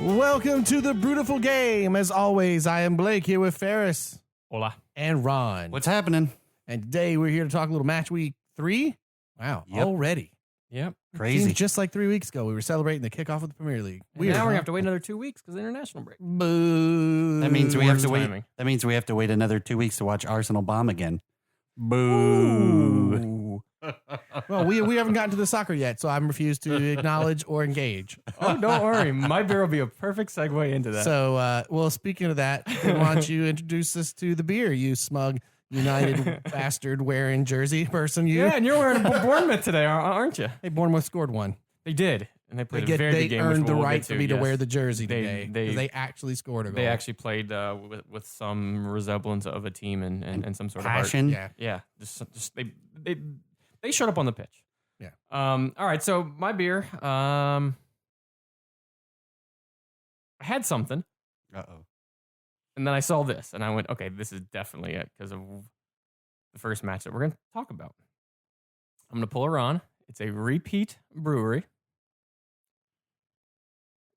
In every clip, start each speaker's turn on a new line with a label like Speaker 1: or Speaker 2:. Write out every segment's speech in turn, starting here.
Speaker 1: Welcome to the Brewtiful Game. As always, I am Blake here with Ferris.
Speaker 2: Hola.
Speaker 1: And Ron.
Speaker 3: What's happening?
Speaker 1: And today we're here to talk a little Matchweek 3. Wow, already.
Speaker 2: Yep.
Speaker 3: Crazy.
Speaker 1: Seems just like 3 weeks ago, we were celebrating the kickoff of the Premier League.
Speaker 2: Weird, now we're going to have to wait another 2 weeks because of the international break.
Speaker 1: Boo.
Speaker 3: That means we have to wait.
Speaker 2: Timing.
Speaker 3: That means we have to wait another 2 weeks to watch Arsenal bomb again.
Speaker 1: Boo. Well, we haven't gotten to the soccer yet, so I'm refused to acknowledge or engage.
Speaker 2: Oh, don't worry. My beer will be a perfect segue into that.
Speaker 1: So, well, speaking of that, why don't you introduce us to the beer, you smug United bastard wearing jersey person? You.
Speaker 2: Yeah, and you're wearing Bournemouth today, aren't you?
Speaker 1: Hey, Bournemouth scored one.
Speaker 2: They did. And they played a very
Speaker 1: they
Speaker 2: good game.
Speaker 1: earned
Speaker 2: which
Speaker 1: the
Speaker 2: we'll
Speaker 1: right
Speaker 2: get
Speaker 1: for me to wear the jersey
Speaker 2: They-
Speaker 1: today
Speaker 2: they-
Speaker 1: because they actually scored a goal.
Speaker 2: They actually played with some resemblance of a team and some sort
Speaker 3: Passion.
Speaker 2: of heart. Yeah. Just they showed up on the pitch.
Speaker 1: Yeah.
Speaker 2: All right. So my beer. I had something.
Speaker 3: Uh-oh.
Speaker 2: And then I saw this, and I went, okay, this is definitely it because of the first match that we're going to talk about. I'm going to pull a Ron. It's a repeat brewery.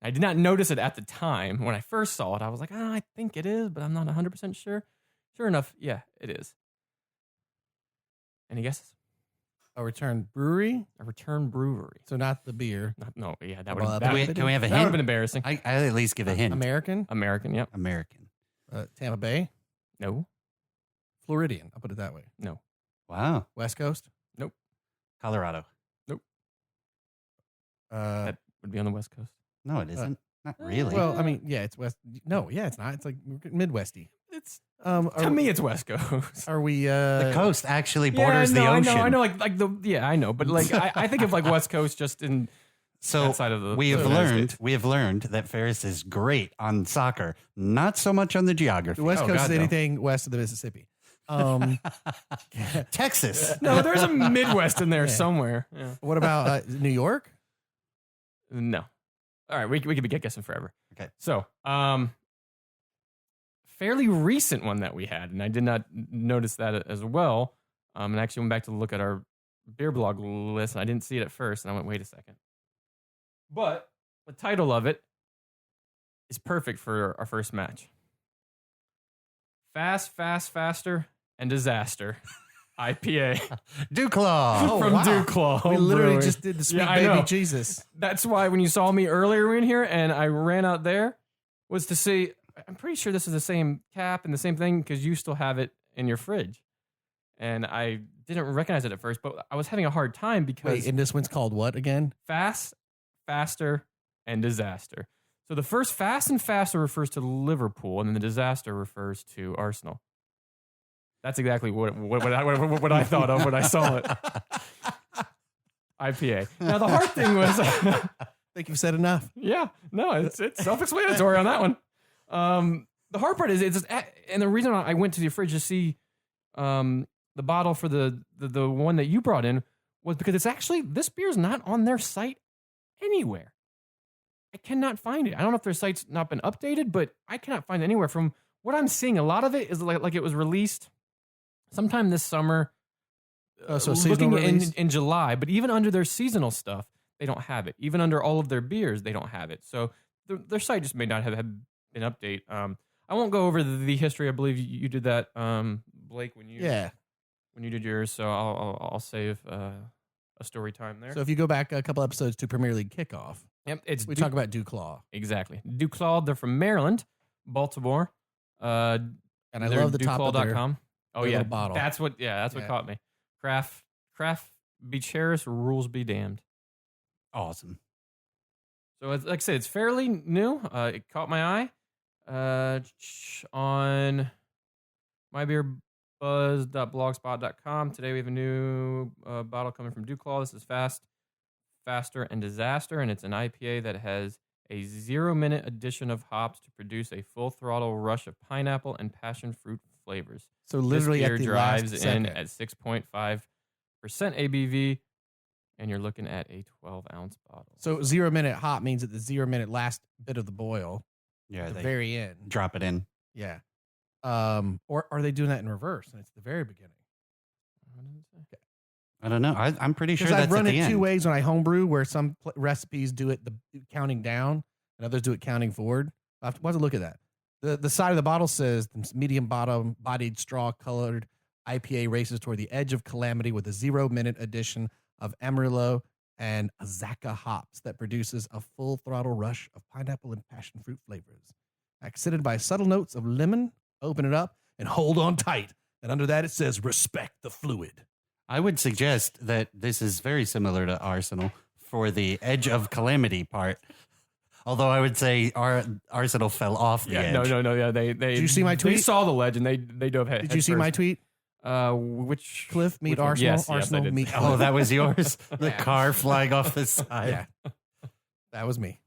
Speaker 2: I did not notice it at the time. When I first saw it, I was like, I think it is, but I'm not 100% sure. Sure enough, yeah, it is. Any guesses?
Speaker 1: A return brewery,
Speaker 2: A return brewery.
Speaker 1: so not the beer.
Speaker 2: No, yeah, that would
Speaker 1: Well,
Speaker 2: have
Speaker 3: Can we have a
Speaker 2: that would have
Speaker 3: hint?
Speaker 2: been embarrassing.
Speaker 3: I at least give a hint.
Speaker 1: American,
Speaker 2: American, yep.
Speaker 3: American.
Speaker 1: Tampa Bay,
Speaker 2: No,
Speaker 1: Floridian. I'll put it that way.
Speaker 2: no.
Speaker 3: Wow.
Speaker 1: West Coast.
Speaker 3: Colorado.
Speaker 1: Uh,
Speaker 2: That would be on the West Coast.
Speaker 3: No, it isn't. Not really.
Speaker 1: well, I mean, yeah, it's West. No, yeah, it's not. It's like Midwesty.
Speaker 2: It's
Speaker 1: To
Speaker 2: to me, it's West Coast.
Speaker 1: Are we?
Speaker 3: the coast actually borders
Speaker 2: yeah,
Speaker 3: the ocean.
Speaker 2: I know, like the I know, but like I think of like West Coast just in
Speaker 3: So
Speaker 2: that side of the.
Speaker 3: we have
Speaker 2: the United
Speaker 3: learned.
Speaker 2: States.
Speaker 3: We have learned that Ferris is great on soccer, not so much on the geography.
Speaker 1: The West
Speaker 2: Oh,
Speaker 1: Coast
Speaker 2: God,
Speaker 1: is
Speaker 2: no.
Speaker 1: anything west of the Mississippi.
Speaker 3: Texas.
Speaker 2: No, there's a Midwest in there somewhere. Yeah.
Speaker 1: What about New York?
Speaker 2: No. All right, we could be guessing forever.
Speaker 3: Okay.
Speaker 2: So, fairly recent one that we had, and I did not notice that as well. And I actually went back to look at our beer blog list, and I didn't see it at first, and I went, wait a second. But the title of it is perfect for our first match. Fast, Faster, and Disaster. IPA.
Speaker 3: DuClaw.
Speaker 1: Oh,
Speaker 2: from
Speaker 1: wow.
Speaker 2: DuClaw.
Speaker 1: We literally
Speaker 2: Brewing.
Speaker 1: just did the sweet
Speaker 2: Yeah, I
Speaker 1: baby
Speaker 2: know.
Speaker 1: Jesus.
Speaker 2: That's why when you saw me earlier in here and I ran out there, was to see, I'm pretty sure this is the same cap and the same thing because you still have it in your fridge. And I didn't recognize it at first, but I was having a hard time because
Speaker 1: Wait, and this one's called what again?
Speaker 2: Fast, Faster, and Disaster. So the first Fast and Faster refers to Liverpool, and then the Disaster refers to Arsenal. That's exactly what I thought of when I saw it. IPA. Now the hard thing was,
Speaker 1: I think you've said enough.
Speaker 2: yeah, no, it's self-explanatory on that one. The hard part is and the reason I went to the fridge to see the bottle for the one that you brought in was because it's actually this beer is not on their site anywhere. I cannot find it. I don't know if their site's not been updated, but I cannot find it anywhere. From what I'm seeing, a lot of it is like it was released sometime this summer.
Speaker 1: So seasonal
Speaker 2: looking
Speaker 1: release?
Speaker 2: in July, but even under their seasonal stuff, they don't have it. Even under all of their beers, they don't have it. So their site just may not have had an update. I won't go over the history. I believe you did that, Blake, when you did yours. So I'll save a story time there.
Speaker 1: So if you go back a couple episodes to Premier League kickoff,
Speaker 2: yep,
Speaker 1: we talk about DuClaw.
Speaker 2: exactly DuClaw. They're from Maryland, Baltimore.
Speaker 1: And I love the top of their
Speaker 2: DuClaw.com. Oh
Speaker 1: their
Speaker 2: yeah,
Speaker 1: little bottle.
Speaker 2: that's what caught me. Craft be cherished, rules be damned.
Speaker 3: Awesome.
Speaker 2: So it's, like I said, it's fairly new. It caught my eye on mybeerbuzz.blogspot.com. Today we have a new bottle coming from DuClaw. This is Fast, Faster, and Disaster, and it's an IPA that has a 0-minute addition of hops to produce a full throttle rush of pineapple and passion fruit flavors.
Speaker 1: So literally
Speaker 2: this
Speaker 1: at
Speaker 2: beer
Speaker 1: the
Speaker 2: drives
Speaker 1: last
Speaker 2: in
Speaker 1: second.
Speaker 2: at 6.5% ABV, and you're looking at a 12-ounce bottle.
Speaker 1: So 0-minute hop means at the 0-minute last bit of the boil,
Speaker 3: Yeah,
Speaker 1: at the
Speaker 3: they
Speaker 1: very end.
Speaker 3: drop it in.
Speaker 1: Yeah. Or are they doing that in reverse and it's the very beginning?
Speaker 3: I don't know. I'm pretty sure
Speaker 1: Because
Speaker 3: that's
Speaker 1: I've run
Speaker 3: at the
Speaker 1: it
Speaker 3: end.
Speaker 1: two ways when I homebrew, where some recipes do it the counting down, and others do it counting forward. We'll have to look at that. The side of the bottle says the medium bodied straw colored IPA races toward the edge of calamity with a 0-minute addition of Amarillo and Azacca hops that produces a full throttle rush of pineapple and passion fruit flavors. Accented by subtle notes of lemon, open it up and hold on tight. And under that it says, respect the fluid.
Speaker 3: I would suggest that this is very similar to Arsenal for the edge of calamity part. Although I would say our Arsenal fell off the edge.
Speaker 2: No. Yeah, they.
Speaker 1: Did you see my tweet?
Speaker 2: They saw the ledge and they dove head.
Speaker 1: Did you see my tweet?
Speaker 2: Which
Speaker 1: Cliff meet
Speaker 2: which one?
Speaker 1: Arsenal?
Speaker 2: Yes,
Speaker 1: Arsenal
Speaker 2: I did.
Speaker 1: meet.
Speaker 3: Oh, that was yours? The
Speaker 1: Yeah.
Speaker 3: car flying off the side.
Speaker 1: Yeah, that was me.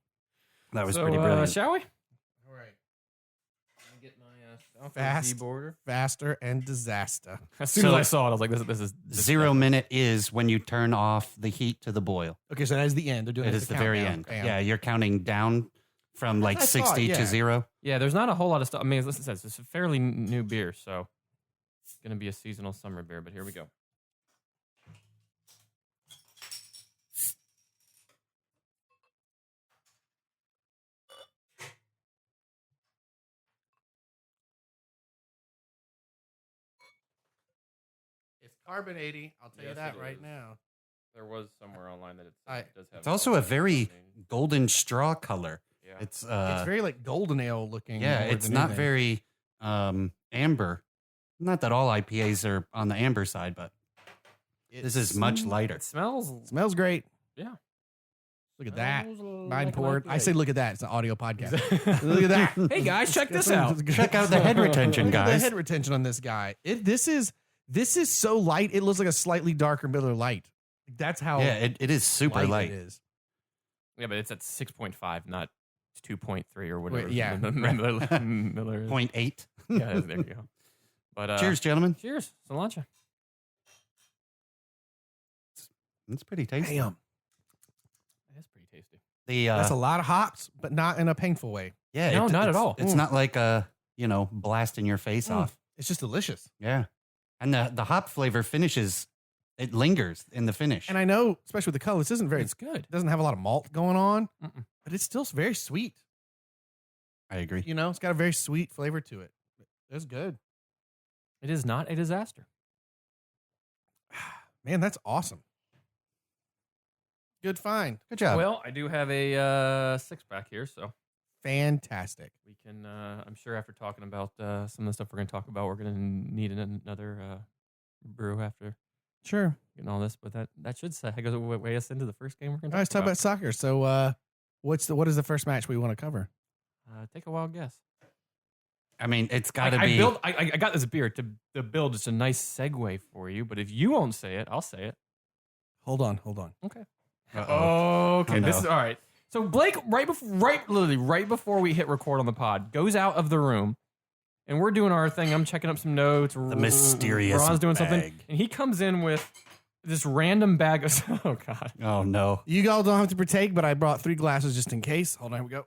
Speaker 3: That was
Speaker 2: So,
Speaker 3: pretty brilliant.
Speaker 2: Shall we?
Speaker 1: All right.
Speaker 2: Let me get my
Speaker 1: Fast.
Speaker 2: keyboarder.
Speaker 1: Faster and disaster.
Speaker 2: As soon
Speaker 3: So-
Speaker 2: as I saw it, I was like, "This is
Speaker 3: 0 minute is when you turn off the heat to the boil.
Speaker 1: Okay, so that is the end. They're doing
Speaker 3: It is the very
Speaker 1: countdown.
Speaker 3: end.
Speaker 1: Bam.
Speaker 3: Yeah, you're counting down from like
Speaker 1: That's what I thought,
Speaker 3: 60
Speaker 1: yeah.
Speaker 3: to 0.
Speaker 2: Yeah, there's not a whole lot of stuff. I mean, as it says, it's a fairly new beer, so it's going to be a seasonal summer beer. But here we go.
Speaker 1: It's carbonating. I'll tell you
Speaker 2: Yes,
Speaker 1: that
Speaker 2: it
Speaker 1: right
Speaker 2: is.
Speaker 1: now.
Speaker 2: There was somewhere online that it does have.
Speaker 3: It's also a very golden straw color.
Speaker 2: Yeah.
Speaker 3: It's
Speaker 1: It's very like golden ale looking.
Speaker 3: yeah,
Speaker 1: more
Speaker 3: it's
Speaker 1: than
Speaker 3: not
Speaker 1: anything.
Speaker 3: very amber. Not that all IPAs are on the amber side, but this is much lighter.
Speaker 2: It smells.
Speaker 1: Smells great.
Speaker 2: Yeah.
Speaker 1: Look at that.
Speaker 2: Smells
Speaker 1: Mine
Speaker 2: like
Speaker 1: poured. I say,
Speaker 2: IPA.
Speaker 1: look at that. It's an audio podcast. Look at that.
Speaker 2: Hey guys, check this out.
Speaker 3: Check out the head retention,
Speaker 1: Look at the
Speaker 3: guys.
Speaker 1: head retention on this guy. This is so light. It looks like a slightly darker Miller Lite. That's how
Speaker 3: Yeah, it is super light.
Speaker 1: it is.
Speaker 2: Yeah, but it's at 6.5, not 2.3 or whatever.
Speaker 1: Wait, yeah.
Speaker 2: Miller is.
Speaker 3: 0.8.
Speaker 2: Yeah, there you go. But
Speaker 3: Cheers, gentlemen.
Speaker 2: Cheers, Solancha.
Speaker 3: It's pretty tasty.
Speaker 1: Damn.
Speaker 2: That's pretty tasty.
Speaker 3: The
Speaker 1: That's a lot of hops, but not in a painful way.
Speaker 3: yeah,
Speaker 2: No, not at
Speaker 3: it's-
Speaker 2: all.
Speaker 3: It's
Speaker 1: Mm.
Speaker 3: not like a blasting your face
Speaker 1: Mm.
Speaker 3: off.
Speaker 1: It's just delicious.
Speaker 3: Yeah, and the hop flavor finishes. It lingers in the finish.
Speaker 1: And I know, especially with the color, this isn't very.
Speaker 2: It's good.
Speaker 1: It doesn't have a lot of malt going on,
Speaker 2: Mm-mm.
Speaker 1: but it's still very sweet.
Speaker 3: I agree.
Speaker 1: You know, it's got a very sweet flavor to it. It's good.
Speaker 2: It is not a disaster.
Speaker 1: Man, that's awesome. Good find.
Speaker 3: Good job.
Speaker 2: Well, I do have a 6-pack here, so
Speaker 1: Fantastic.
Speaker 2: we can. I'm sure after talking about some of the stuff we're going to talk about, we're going to need another brew after
Speaker 1: Sure.
Speaker 2: getting all this. But that should weigh us into the first game we're going
Speaker 1: All right, let's talk about soccer. So, what is the first match we want to cover?
Speaker 2: Take a wild guess.
Speaker 3: I mean, it's got to be.
Speaker 2: I got this beer to build just a nice segue for you, but if you won't say it, I'll say it.
Speaker 1: Hold on.
Speaker 2: Okay.
Speaker 3: Uh-oh.
Speaker 2: Okay.
Speaker 3: Oh,
Speaker 2: This
Speaker 3: no.
Speaker 2: is all right. So Blake, literally right before we hit record on the pod, goes out of the room, and we're doing our thing. I'm checking up some notes.
Speaker 3: The mysterious
Speaker 2: Ron's doing something,
Speaker 3: bag.
Speaker 2: and he comes in with this random bag of. Oh God.
Speaker 3: Oh no!
Speaker 1: You all don't have to partake, but I brought 3 glasses just in case. Hold on, here we go.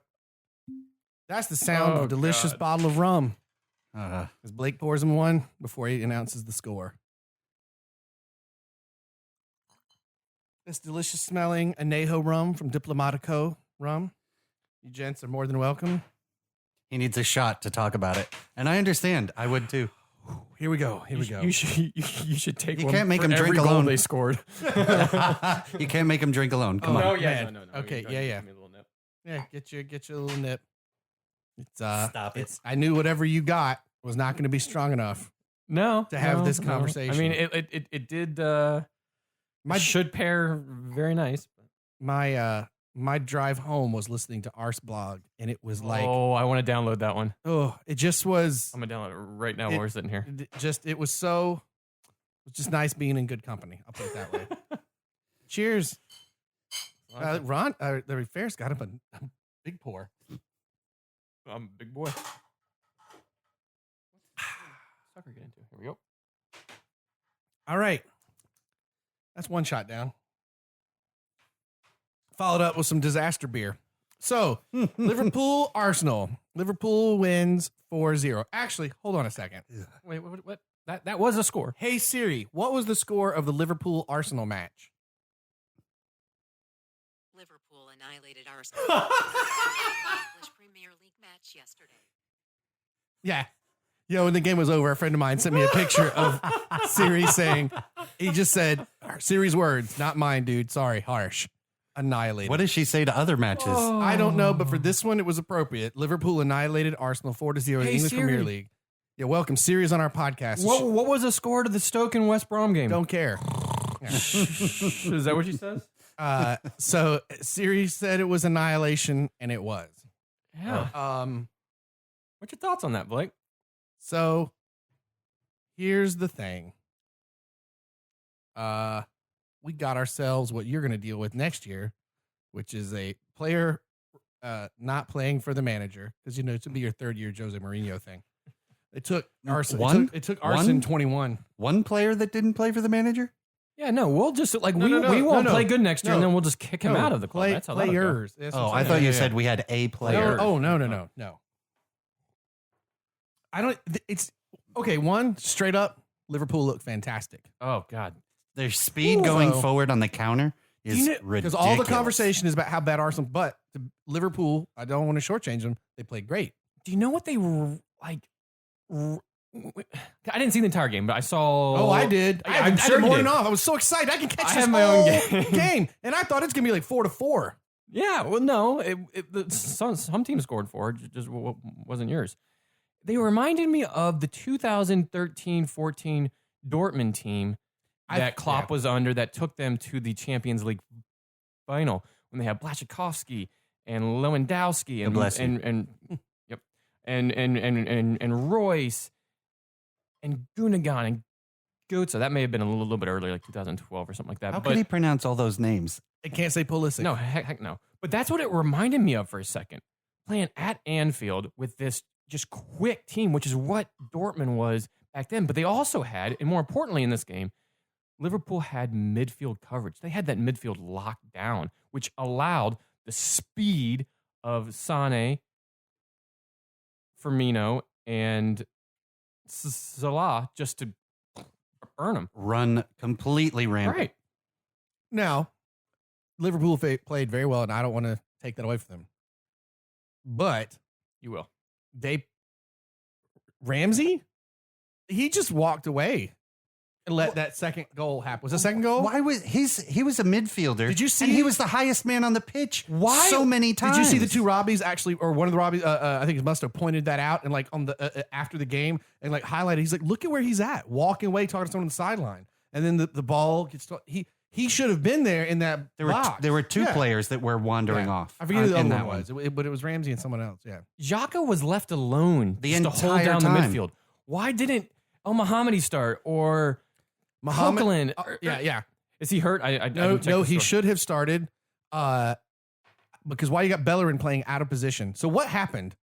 Speaker 1: That's the sound of
Speaker 2: Oh,
Speaker 1: a delicious
Speaker 2: God.
Speaker 1: bottle of rum.
Speaker 3: Uh,
Speaker 1: As Blake pours him one before he announces the score. This delicious smelling Añejo rum from Diplomatico Rum. You gents are more than welcome.
Speaker 3: he needs a shot to talk about it, and I understand. I would too.
Speaker 1: Here we go. Here we go.
Speaker 2: You should take
Speaker 3: You
Speaker 2: one.
Speaker 3: can't make
Speaker 2: for
Speaker 3: him drink
Speaker 2: every goal
Speaker 3: alone.
Speaker 2: they scored.
Speaker 3: You can't make him drink alone. Come
Speaker 1: Oh,
Speaker 3: on.
Speaker 2: No, yeah,
Speaker 1: man.
Speaker 2: no.
Speaker 1: Okay,
Speaker 2: Go ahead,
Speaker 1: yeah.
Speaker 2: give me a little nip.
Speaker 1: Yeah, get your little nip. It's
Speaker 3: Stop it.
Speaker 1: I knew whatever you got was not going to be strong enough.
Speaker 2: No,
Speaker 1: To have
Speaker 2: no,
Speaker 1: this
Speaker 2: no.
Speaker 1: conversation.
Speaker 2: I mean, it did.
Speaker 1: My
Speaker 2: Should pair very nice.
Speaker 1: my drive home was listening to Ars blog, and it was like,
Speaker 2: oh, I want to download that one.
Speaker 1: it just was.
Speaker 2: I'm gonna download it right now while we're sitting here.
Speaker 1: It was just nice being in good company. I'll put it that way. Cheers, Ron. The Ferris got him a big pour.
Speaker 2: I'm a big boy. What's sucker get into? Here we go.
Speaker 1: All right, that's one shot down. Followed up with some disaster beer. So Liverpool Arsenal. Liverpool wins 4-0. Actually, hold on a second.
Speaker 2: Wait, what? That was a score.
Speaker 1: Hey Siri, what was the score of the Liverpool Arsenal match?
Speaker 4: Liverpool annihilated Arsenal. match yesterday.
Speaker 1: Yeah. Yo, when the game was over, a friend of mine sent me a picture of Siri saying, he just said, Siri's words, not mine, dude. Sorry, harsh. Annihilated.
Speaker 3: What does she say to other matches?
Speaker 1: I don't know, but for this one, it was appropriate. Liverpool annihilated Arsenal 4-0 in the
Speaker 2: Hey,
Speaker 1: English
Speaker 2: Siri.
Speaker 1: Premier League. Yeah, welcome. Siri's on our podcast.
Speaker 2: What was the score to the Stoke and West Brom game?
Speaker 1: Don't care.
Speaker 2: Is that what she says?
Speaker 1: So Siri said it was annihilation, and it was.
Speaker 2: Yeah. What's your thoughts on that, Blake?
Speaker 1: So here's the thing. We got ourselves what you're going to deal with next year, which is a player not playing for the manager, because you know it's going to be your third year Jose Mourinho thing. It took Arson. It took Arson 21.
Speaker 3: One player that didn't play for the manager?
Speaker 2: Yeah, no, we'll just we won't play good next year, and then we'll just kick him out of the club. That's how that'll go.
Speaker 1: Players.
Speaker 3: I thought you said we had a player.
Speaker 1: No. I don't. It's okay. One, straight up, Liverpool looked fantastic.
Speaker 2: Oh God,
Speaker 3: Their speed going forward on the counter is ridiculous.
Speaker 1: Because all the conversation is about how bad Arsenal, but Liverpool, I don't want to shortchange them. They played great.
Speaker 2: do you know what they were like? I didn't see the entire game, but I saw.
Speaker 1: Oh, I did.
Speaker 2: I'm
Speaker 1: I
Speaker 2: sure
Speaker 1: did
Speaker 2: you
Speaker 1: more
Speaker 2: did.
Speaker 1: than off. I was so excited. I can catch
Speaker 2: I
Speaker 1: this
Speaker 2: had my own
Speaker 1: whole
Speaker 2: game.
Speaker 1: game, and I thought it's gonna be like 4-4.
Speaker 2: Yeah, well, no, some teams scored for it, just wasn't yours. They reminded me of the 2013-14 Dortmund team that Klopp was under that took them to the Champions League final when they had Blaszczykowski and Lewandowski and Royce and Gundogan and Götze. That may have been a little bit earlier, like 2012 or something like that.
Speaker 3: How could he pronounce all those names?
Speaker 1: I can't say Pulisic.
Speaker 2: No, heck no. But that's what it reminded me of for a second. Playing at Anfield with this just quick team, which is what Dortmund was back then. But they also had, and more importantly in this game, Liverpool had midfield coverage. They had that midfield locked down, which allowed the speed of Sane, Firmino, and Salah just to burn them.
Speaker 3: Run completely rampant.
Speaker 2: Right.
Speaker 1: Now, Liverpool played very well, and I don't want to take that away from them. But
Speaker 2: You will.
Speaker 1: Ramsey, he just walked away and let that second goal happen. Was the second goal?
Speaker 3: Why was he was a midfielder?
Speaker 1: Did you see?
Speaker 3: And he was the highest man on the pitch.
Speaker 1: Why
Speaker 3: so many times?
Speaker 1: Did you see the two Robbies actually, or one of the Robbies? I think it must have pointed that out and like on the after the game and like highlighted. He's like, look at where he's at, walking away, talking to someone on the sideline, and then the ball gets. He should have been there in that.
Speaker 3: There were two players that were wandering off.
Speaker 1: I forget who the other
Speaker 3: that
Speaker 1: one was, but it was Ramsey and someone else. Yeah,
Speaker 2: Xhaka was left alone
Speaker 3: The
Speaker 2: just to hold
Speaker 3: entire
Speaker 2: down
Speaker 3: time.
Speaker 2: the midfield. Why didn't El Mohammadi start or
Speaker 1: Mohamed.
Speaker 2: Coquelin?
Speaker 1: Yeah.
Speaker 2: Is he hurt? I
Speaker 1: No,
Speaker 2: didn't check the
Speaker 1: he
Speaker 2: score.
Speaker 1: should have started. Because why you got Bellerin playing out of position? So what happened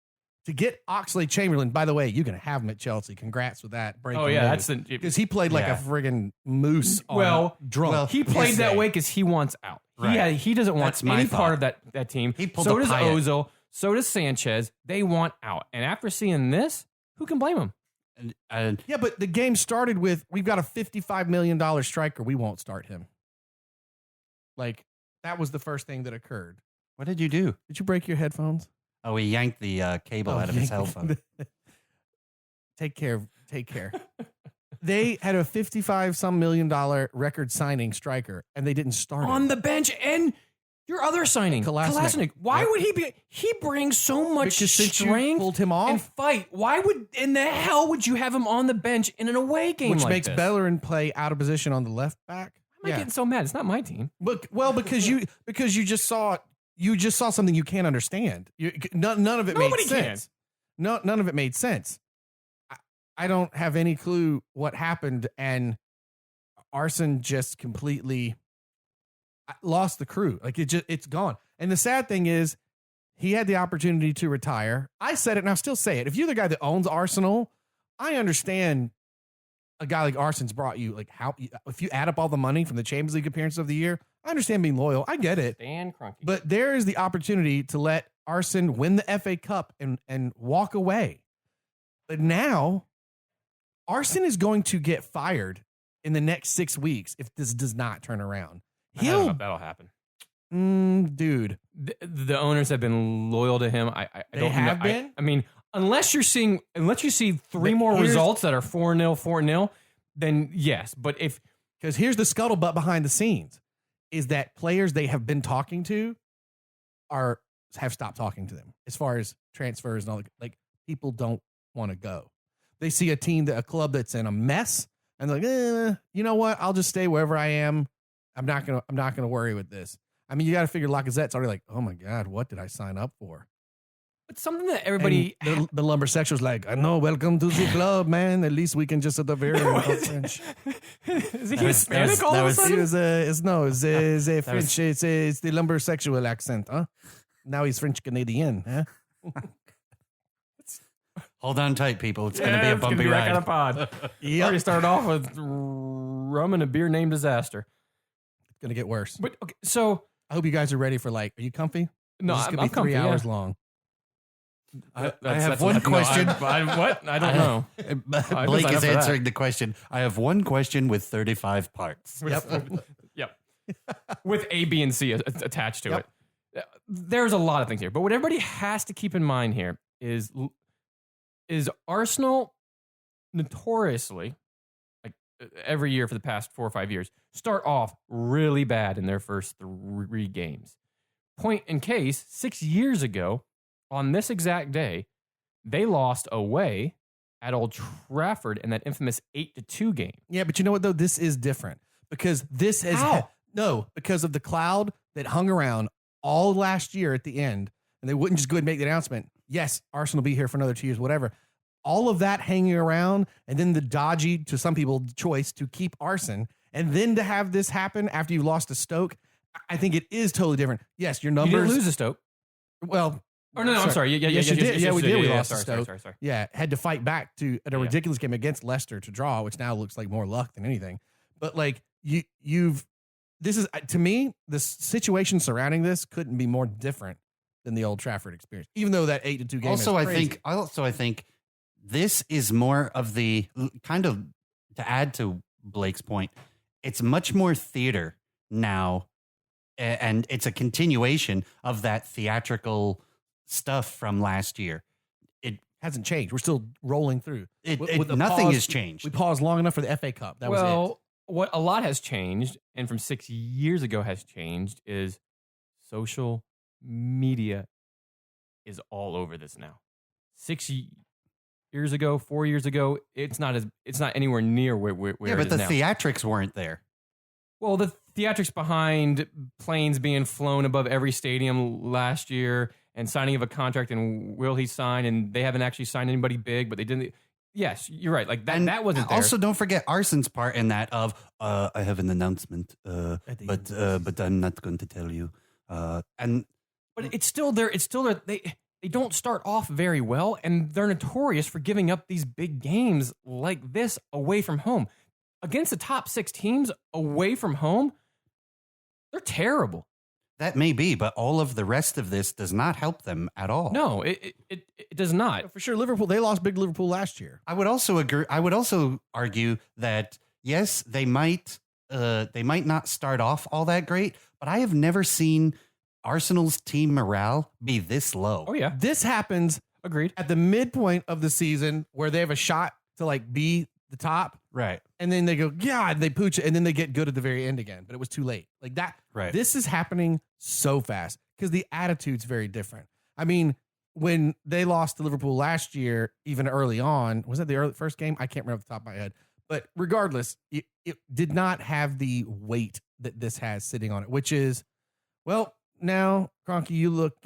Speaker 1: to get Oxlade-Chamberlain? By the way, you're gonna have him at Chelsea. Congrats with that.
Speaker 2: Oh yeah, that's the
Speaker 1: because he played like a friggin' moose. Drunk.
Speaker 3: Well,
Speaker 2: he played that way because he wants out.
Speaker 3: Right.
Speaker 2: He doesn't want
Speaker 3: That's my
Speaker 2: any
Speaker 3: thought.
Speaker 2: part of that team.
Speaker 3: He pulled
Speaker 2: so
Speaker 3: a
Speaker 2: does
Speaker 3: Payet.
Speaker 2: Ozil. So does Sanchez. They want out. And after seeing this, who can blame him?
Speaker 1: Yeah, but the game started with we've got a $55 million striker. We won't start him. Like that was the first thing that occurred.
Speaker 3: What did you do?
Speaker 1: Did you break your headphones?
Speaker 3: Oh, he yanked the cable out of his cell phone.
Speaker 1: Take care. They had a $55-some million record signing striker, and they didn't start him.
Speaker 2: On the bench and your other signing, Kolasinac. Why would he be? He brings so much
Speaker 1: Because since you
Speaker 2: strength
Speaker 1: pulled him
Speaker 2: and
Speaker 1: off,
Speaker 2: fight. Why would in the hell would you have him on the bench in an away game
Speaker 1: which
Speaker 2: like
Speaker 1: makes
Speaker 2: this?
Speaker 1: Bellerin play out of position on the left back.
Speaker 2: Why am I getting so mad? It's not my team.
Speaker 1: But because you just saw something you can't understand. None of it
Speaker 2: Nobody
Speaker 1: made sense. No, none of it made sense. I don't have any clue what happened, and Arson just completely lost the crew. Like it's gone. And the sad thing is, he had the opportunity to retire. I said it, and I'll still say it. If you're the guy that owns Arsenal, I understand a guy like Arson's brought you like how if you add up all the money from the Champions League appearances of the year. I understand being loyal. I get it.
Speaker 2: Dan Kroenke.
Speaker 1: But there is the opportunity to let Arson win the FA Cup and walk away. But now, Arson is going to get fired in the next 6 weeks if this does not turn around.
Speaker 2: That'll happen.
Speaker 1: Dude,
Speaker 2: The owners have been loyal to him. I
Speaker 1: They
Speaker 2: don't
Speaker 1: have
Speaker 2: know.
Speaker 1: been?
Speaker 2: I mean, unless you see three
Speaker 1: But
Speaker 2: more
Speaker 1: here's-
Speaker 2: results that are 4-0, 4-0, then yes. But if
Speaker 1: because here's the scuttlebutt behind the scenes is that players they have been talking to have stopped talking to them as far as transfers and all. Like people don't want to go. They see a club that's in a mess, and they're like, you know what? I'll just stay wherever I am. I'm not gonna worry with this. I mean, you got to figure Lacazette's already like, oh my god, what did I sign up for?
Speaker 2: it's something that everybody
Speaker 1: And the lumbersexual's like, I know, welcome to the club, man. At least we can just at the very French.
Speaker 2: is he
Speaker 3: That was-
Speaker 2: Hispanic all
Speaker 3: that
Speaker 2: of a
Speaker 3: was-
Speaker 2: sudden?
Speaker 1: It's a
Speaker 3: was-
Speaker 1: French. It's the lumbersexual accent, huh? Now he's French Canadian, huh?
Speaker 3: Hold on tight, people. It's going to be a
Speaker 2: it's gonna
Speaker 3: bumpy
Speaker 2: be that
Speaker 3: ride.
Speaker 2: kind of pod. Already started off with rum and a beer named Disaster.
Speaker 1: It's gonna get worse.
Speaker 2: But okay, so
Speaker 1: I hope you guys are ready for are you comfy?
Speaker 2: no,
Speaker 1: This is
Speaker 2: I'm
Speaker 1: gonna be 3
Speaker 2: comfy,
Speaker 1: hours
Speaker 2: yeah.
Speaker 1: long.
Speaker 3: I have one question.
Speaker 2: What? I don't know.
Speaker 3: Blake
Speaker 2: sign
Speaker 3: is
Speaker 2: up for that.
Speaker 3: answering the question. I have one question with 35 parts.
Speaker 2: Yep. With A, B, and C attached to
Speaker 1: Yep.
Speaker 2: it. There's a lot of things here, but what everybody has to keep in mind here is Arsenal notoriously, like every year for the past 4 or 5 years, start off really bad in their first 3 games. Point in case, 6 years ago, on this exact day, they lost away at Old Trafford in that infamous 8-2 game.
Speaker 1: Yeah, but you know what though? This is different because this is
Speaker 2: How?
Speaker 1: because of the cloud that hung around all last year at the end, and they wouldn't just go ahead and make the announcement. Yes, Arsenal will be here for another 2 years, whatever. All of that hanging around, and then the dodgy, to some people, choice to keep Arson, and then to have this happen after you've lost to Stoke, I think it is totally different. Yes, your
Speaker 2: You
Speaker 1: numbers.
Speaker 2: didn't lose to Stoke.
Speaker 1: Well,
Speaker 2: Oh, no, I'm sorry.
Speaker 1: Yes, you did. Yeah, we did. We lost to
Speaker 2: sorry,
Speaker 1: Stoke.
Speaker 2: sorry.
Speaker 1: Yeah, had to fight back to a
Speaker 2: Yeah.
Speaker 1: ridiculous game against Leicester to draw, which now looks like more luck than anything. But like this is to me, the situation surrounding this couldn't be more different than the Old Trafford experience. Even though that 8-2 game.
Speaker 3: Also,
Speaker 1: is
Speaker 3: I
Speaker 1: crazy.
Speaker 3: think this is more of the kind of, to add to Blake's point, it's much more theater now, and it's a continuation of that theatrical stuff from last year.
Speaker 1: It hasn't changed. We're still rolling through. With the
Speaker 3: Nothing
Speaker 1: pause-
Speaker 3: has changed.
Speaker 1: We paused long enough for the FA Cup. That was it.
Speaker 2: What a lot has changed, and from 6 years ago has changed, is social media is all over this now. 6 years ago, 4 years ago, it's not anywhere near where
Speaker 3: yeah,
Speaker 2: it
Speaker 3: but
Speaker 2: is
Speaker 3: the
Speaker 2: now.
Speaker 3: theatrics weren't there.
Speaker 2: Well, the theatrics behind planes being flown above every stadium last year and signing of a contract and will he sign, and they haven't actually signed anybody big, but they didn't. Yes, you're right. Like that,
Speaker 3: And
Speaker 2: that wasn't there.
Speaker 3: Also, don't forget Arson's part in that of I have an announcement, but I'm not going to tell you. And
Speaker 2: But it's still there. It's still there. They don't start off very well, and they're notorious for giving up these big games like this away from home. Against the top 6 teams away from home, they're terrible.
Speaker 3: that may be, but all of the rest of this does not help them at all.
Speaker 2: No, it does not.
Speaker 1: For sure, Liverpool. They lost big Liverpool last year.
Speaker 3: I would also agree. I would also argue that yes, they might not start off all that great, but I have never seen Arsenal's team morale be this low.
Speaker 2: Oh yeah,
Speaker 1: This happens
Speaker 2: agreed.
Speaker 1: at the midpoint of the season where they have a shot to like be the top,
Speaker 3: Right.
Speaker 1: and then they go, yeah, and they pooch it, and then they get good at the very end again. But it was too late. Like that.
Speaker 3: Right.
Speaker 1: This is happening so fast because the attitude's very different. I mean, when they lost to Liverpool last year, even early on, was that the first game? I can't remember off the top of my head. But regardless, it did not have the weight that this has sitting on it, which is, well, now, Cronky, you look,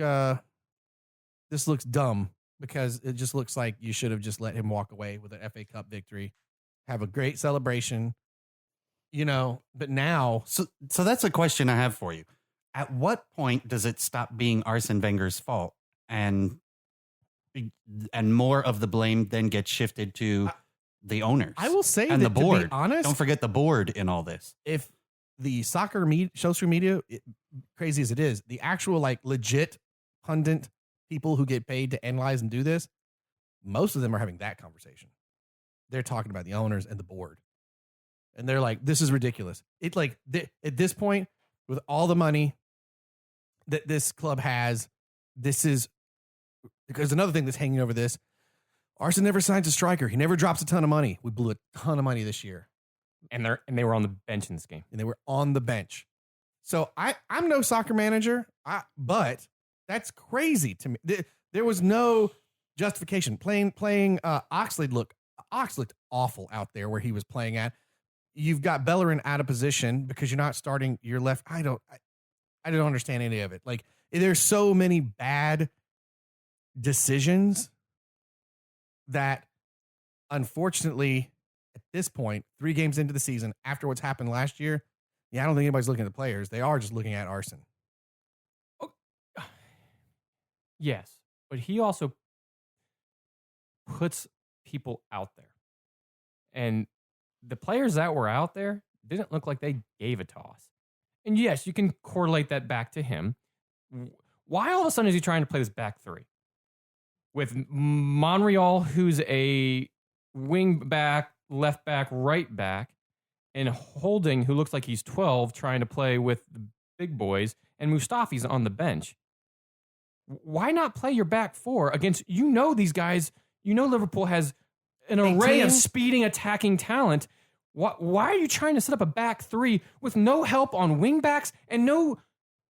Speaker 1: this looks dumb because it just looks like you should have just let him walk away with an FA Cup victory, have a great celebration, but now.
Speaker 3: So that's a question I have for you. At what point does it stop being Arsene Wenger's fault and more of the blame then gets shifted to the owners?
Speaker 1: I will say
Speaker 3: and
Speaker 1: that,
Speaker 3: the board.
Speaker 1: to be honest,
Speaker 3: Don't forget the board in all this.
Speaker 1: if the soccer social media, crazy as it is, the actual like legit pundit people who get paid to analyze and do this, most of them are having that conversation. They're talking about the owners and the board. And they're like, this is ridiculous. It like at this point, with all the money, that this club has. This is because another thing that's hanging over this. Arson never signs a striker. He never drops a ton of money. We blew a ton of money this year.
Speaker 2: And they were on the bench in this game.
Speaker 1: And they were on the bench. So I'm no soccer manager, but that's crazy to me. There was no justification. Playing Oxlade looked awful out there where he was playing at. You've got Bellerin out of position because you're not starting your left. I don't understand any of it. Like, there's so many bad decisions that, unfortunately, at this point, 3 games into the season, after what's happened last year, I don't think anybody's looking at the players. They are just looking at Arson.
Speaker 2: Oh, yes, but he also puts people out there. And the players that were out there didn't look like they gave a toss. And yes, you can correlate that back to him. Why all of a sudden is he trying to play this back 3? With Monreal, who's a wing back, left back, right back, and Holding, who looks like he's 12, trying to play with the big boys, and Mustafi's on the bench. Why not play your back 4 against, these guys, Liverpool has an array of speeding, attacking talent. Why are you trying to set up a back 3 with no help on wing backs and you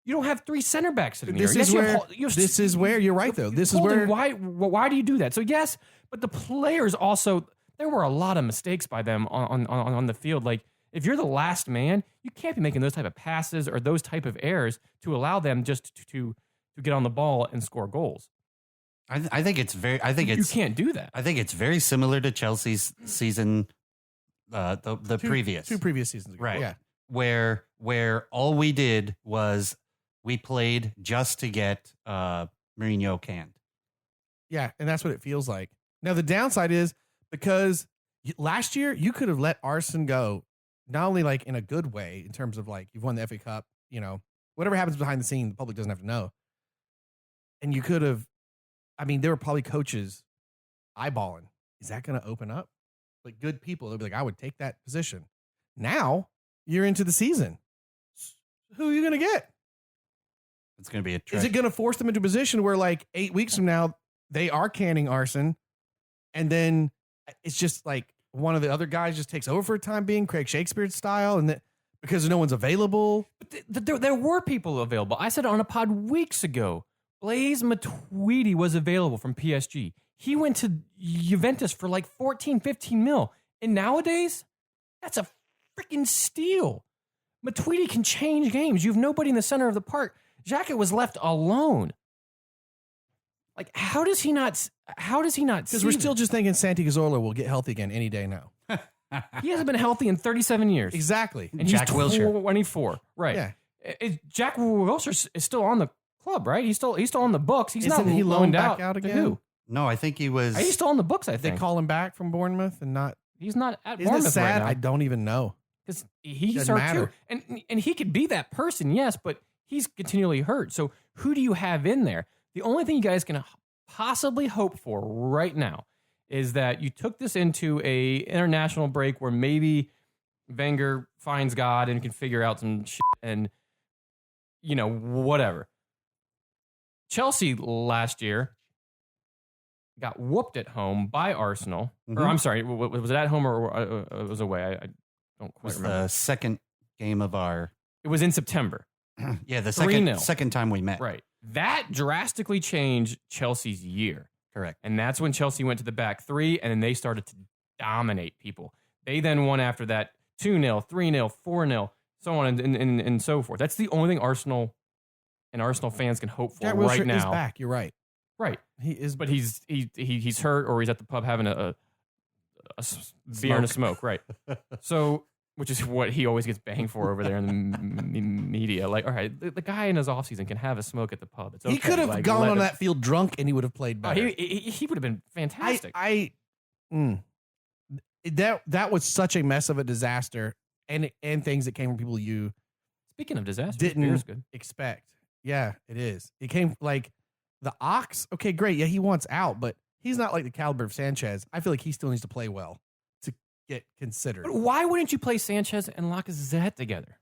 Speaker 2: don't have 3 center backs sitting
Speaker 1: this
Speaker 2: here?
Speaker 1: This is where you're right, though. This is where
Speaker 2: why do you do that? So yes, but the players also, there were a lot of mistakes by them on the field. Like, if you're the last man, you can't be making those type of passes or those type of errors to allow them just to get on the ball and score goals.
Speaker 3: I think it's
Speaker 2: you can't do that.
Speaker 3: I think it's very similar to Chelsea's season, the previous
Speaker 1: 2 previous seasons ago.
Speaker 3: Right.
Speaker 1: Yeah.
Speaker 3: Where all we did was we played just to get Mourinho canned.
Speaker 1: Yeah, and that's what it feels like. Now, the downside is because last year you could have let Arson go, not only like in a good way in terms of like you've won the FA Cup, whatever happens behind the scene, the public doesn't have to know. And you could have, there were probably coaches eyeballing. Is that going to open up? Like, good people, they'll be like, I would take that position. Now you're into the season. Who are you going to get?
Speaker 3: It's going to be a trick.
Speaker 1: Is it going to force them into a position where like 8 weeks from now they are canning Arson, and then it's just like one of the other guys just takes over for a time being, Craig Shakespeare style, and that because no one's available?
Speaker 2: But there were people available. I said on a pod weeks ago, Blaise Matuidi was available from PSG. He went to Juventus for like 14, 15 mil. And nowadays, that's a freaking steal. Matuidi can change games. You have nobody in the center of the park. Xhaka was left alone. Like, how does he not?
Speaker 1: Because we're still just thinking Santi Cazorla will get healthy again any day now.
Speaker 2: He hasn't been healthy in 37 years.
Speaker 1: Exactly.
Speaker 2: And
Speaker 3: Jack
Speaker 2: he's
Speaker 3: Wilshere.
Speaker 2: 24. Right.
Speaker 1: Yeah.
Speaker 2: Jack Wilshere is still on the club, right? He's still on the books. He's
Speaker 1: Isn't
Speaker 2: not
Speaker 1: he loaned back
Speaker 2: out
Speaker 1: out
Speaker 2: to
Speaker 1: again?
Speaker 2: who?
Speaker 3: No, I think he was.
Speaker 2: He's still on the books, I
Speaker 1: They
Speaker 2: think.
Speaker 1: call him back from Bournemouth and not.
Speaker 2: He's not at
Speaker 1: Isn't
Speaker 2: Bournemouth
Speaker 1: it sad?
Speaker 2: right now.
Speaker 1: I don't even know.
Speaker 2: Because he's
Speaker 1: Doesn't
Speaker 2: hurt too.
Speaker 1: matter.
Speaker 2: And he could be that person, yes, but he's continually hurt. So who do you have in there? The only thing you guys can possibly hope for right now is that you took this into a international break where maybe Wenger finds God and can figure out some shit and, whatever. Chelsea last year got whooped at home by Arsenal.
Speaker 3: Mhm.
Speaker 2: Or I'm sorry, was it at home or it was away? I don't
Speaker 3: It
Speaker 2: quite
Speaker 3: was
Speaker 2: remember.
Speaker 3: the second game of our.
Speaker 2: It was in September.
Speaker 3: Yeah, the
Speaker 2: 3-0.
Speaker 3: second time we met.
Speaker 2: Right. That drastically changed Chelsea's year.
Speaker 3: Correct.
Speaker 2: And that's when Chelsea went to the back 3, and then they started to dominate people. They then won after that 2-0, 3-0, 4-0, so on and so forth. That's the only thing Arsenal and Arsenal fans can hope for
Speaker 1: Jack
Speaker 2: right
Speaker 1: Wilshere
Speaker 2: now.
Speaker 1: is back. You're right.
Speaker 2: Right.
Speaker 1: He is.
Speaker 2: But he's hurt or he's at the pub having a beer and a smoke. Right. So, which is what he always gets banged for over there in the media. Like, all right, the guy in his offseason can have a smoke at the pub. It's okay.
Speaker 1: He could have gone on that field drunk and he would have played better.
Speaker 2: He would have been fantastic.
Speaker 1: That was such a mess of a disaster and things that came from people you
Speaker 2: Speaking of disaster,
Speaker 1: didn't
Speaker 2: beer's good.
Speaker 1: expect. Yeah, it is. It came like the Ox. Okay, great. Yeah, he wants out, but he's not like the caliber of Sanchez. I feel like he still needs to play well to get considered.
Speaker 2: But why wouldn't you play Sanchez and Lacazette together?